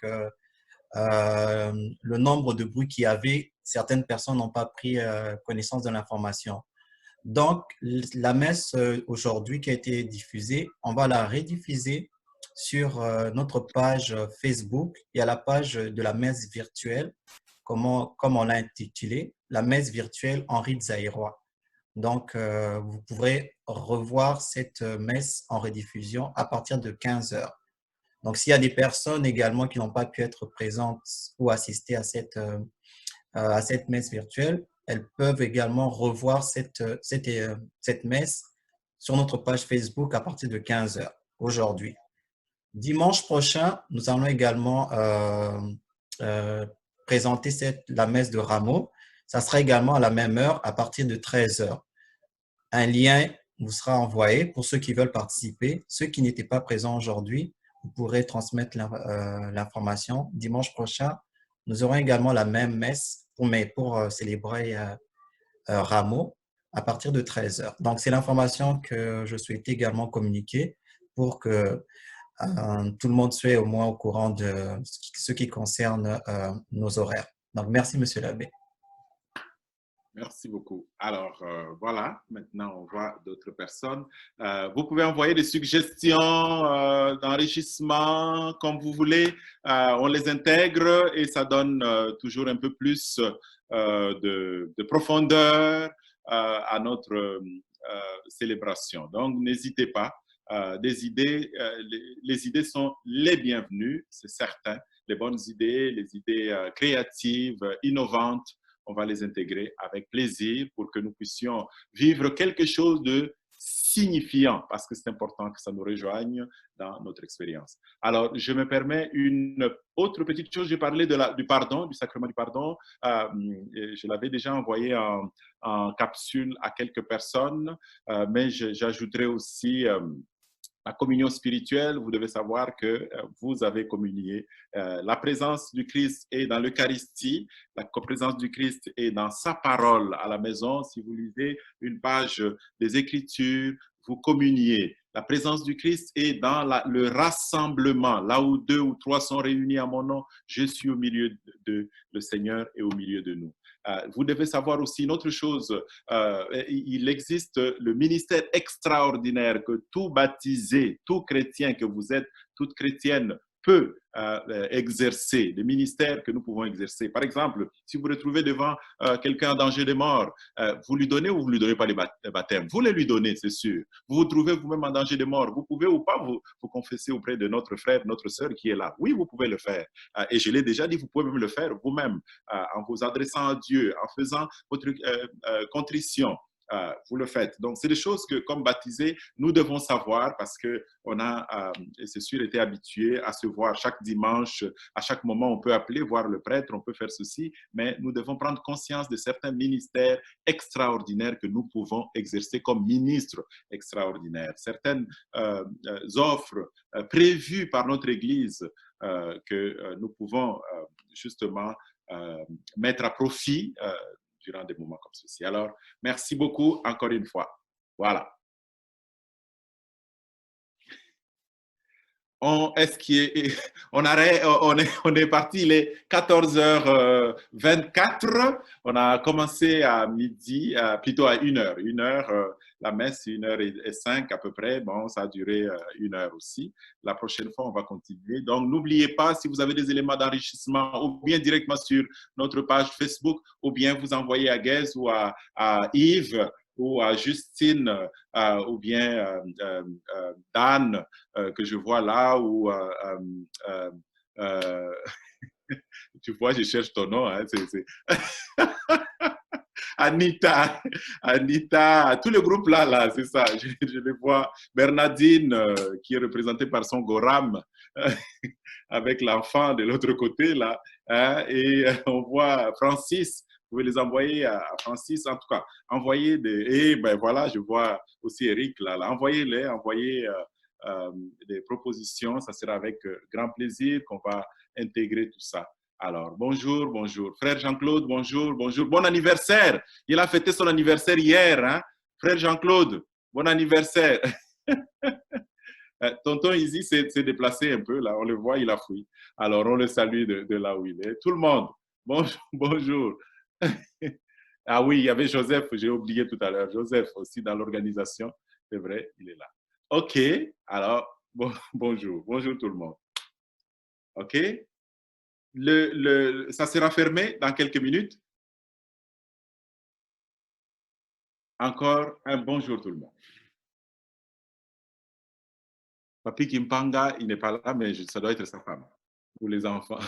S13: le nombre de bruits qu'il y avait, certaines personnes n'ont pas pris connaissance de l'information. Donc, la messe aujourd'hui qui a été diffusée, on va la rediffuser sur notre page Facebook. Il y a la page de la messe virtuelle, comme on l'a intitulé, la messe virtuelle Henri Zaïrois. Donc, vous pourrez revoir cette messe en rediffusion à partir de 15 h. Donc, s'il y a des personnes également qui n'ont pas pu être présentes ou assister à cette messe virtuelle, elles peuvent également revoir cette messe sur notre page Facebook à partir de 15 h aujourd'hui. Dimanche prochain, nous allons également présenter la messe de Rameau. Ça sera également à la même heure à partir de 13 h. Un lien vous sera envoyé pour ceux qui veulent participer. Ceux qui n'étaient pas présents aujourd'hui, vous pourrez transmettre l'information. Dimanche prochain, nous aurons également la même messe pour célébrer Rameau à partir de 13 h. Donc, c'est l'information que je souhaitais également communiquer pour que tout le monde soit au moins au courant de ce qui concerne nos horaires. Donc, merci, monsieur l'abbé.
S1: Merci beaucoup. Alors, voilà, maintenant, on voit d'autres personnes. Vous pouvez envoyer des suggestions d'enrichissement, comme vous voulez. On les intègre et ça donne toujours un peu plus de profondeur à notre célébration. Donc, n'hésitez pas. Les idées sont les bienvenues, c'est certain. Les bonnes idées, les idées créatives, innovantes, on va les intégrer avec plaisir pour que nous puissions vivre quelque chose de signifiant, parce que c'est important que ça nous rejoigne dans notre expérience. Alors, je me permets une autre petite chose. J'ai parlé du pardon, du sacrement du pardon. Je l'avais déjà envoyé en capsule à quelques personnes, mais j'ajouterai aussi la communion spirituelle. Vous devez savoir que vous avez communié. La présence du Christ est dans l'Eucharistie. La présence du Christ est dans sa parole à la maison. Si vous lisez une page des Écritures, vous communiez. La présence du Christ est dans le rassemblement. Là où 2 ou 3 sont réunis à mon nom, je suis au milieu de le Seigneur et au milieu de nous. Vous devez savoir aussi une autre chose. Il existe le ministère extraordinaire que tout baptisé, tout chrétien que vous êtes, toute chrétienne peut exercer, des ministères que nous pouvons exercer. Par exemple, si vous vous retrouvez devant quelqu'un en danger de mort, vous lui donnez ou vous ne lui donnez pas le baptême? Vous les lui donnez, c'est sûr. Vous vous trouvez vous-même en danger de mort, vous pouvez ou pas vous confesser auprès de notre frère, notre sœur qui est là. Oui, vous pouvez le faire. Et je l'ai déjà dit, vous pouvez même le faire vous-même en vous adressant à Dieu, en faisant votre contrition. Vous le faites. Donc, c'est des choses que, comme baptisés, nous devons savoir parce qu'on a, c'est sûr, été habitués à se voir chaque dimanche. À chaque moment, on peut appeler, voir le prêtre, on peut faire ceci, mais nous devons prendre conscience de certains ministères extraordinaires que nous pouvons exercer comme ministres extraordinaires. Certaines offres prévues par notre Église que nous pouvons justement mettre à profit durant des moments comme ceci. Alors, merci beaucoup encore une fois. Voilà. On est parti, il est 14h24. On a commencé à midi, plutôt à 1h. 1h, la messe, 1h05 à peu près. Bon, ça a duré 1h aussi. La prochaine fois, on va continuer. Donc, n'oubliez pas, si vous avez des éléments d'enrichissement, ou bien directement sur notre page Facebook, ou bien vous envoyez à Guez ou à Yves, ou à Justine, ou bien Dan, que je vois là, ou tu vois, je cherche ton nom. Hein, Anita, tout le groupe là, c'est ça, je le vois. Bernardine, qui est représentée par son Goram, avec l'enfant de l'autre côté là, hein, et on voit Francis. Vous pouvez les envoyer à Francis, en tout cas, envoyez des... Et ben voilà, je vois aussi Eric là, envoyez-les, envoyez des propositions, ça sera avec grand plaisir qu'on va intégrer tout ça. Alors, bonjour, bonjour. Frère Jean-Claude, bonjour, bonjour. Bon anniversaire. Il a fêté son anniversaire hier, hein? Frère Jean-Claude, bon anniversaire. Tonton Izzy s'est déplacé un peu, là, on le voit, il a fui. Alors, on le salue de là où il est. Tout le monde, bonjour, bonjour. Ah oui, il y avait Joseph, j'ai oublié tout à l'heure. Joseph aussi dans l'organisation, c'est vrai, il est là. OK, alors, bonjour, bonjour tout le monde. OK, ça sera fermé dans quelques minutes. Encore un bonjour tout le monde. Papi Kimpanga, il n'est pas là, mais ça doit être sa femme ou les enfants.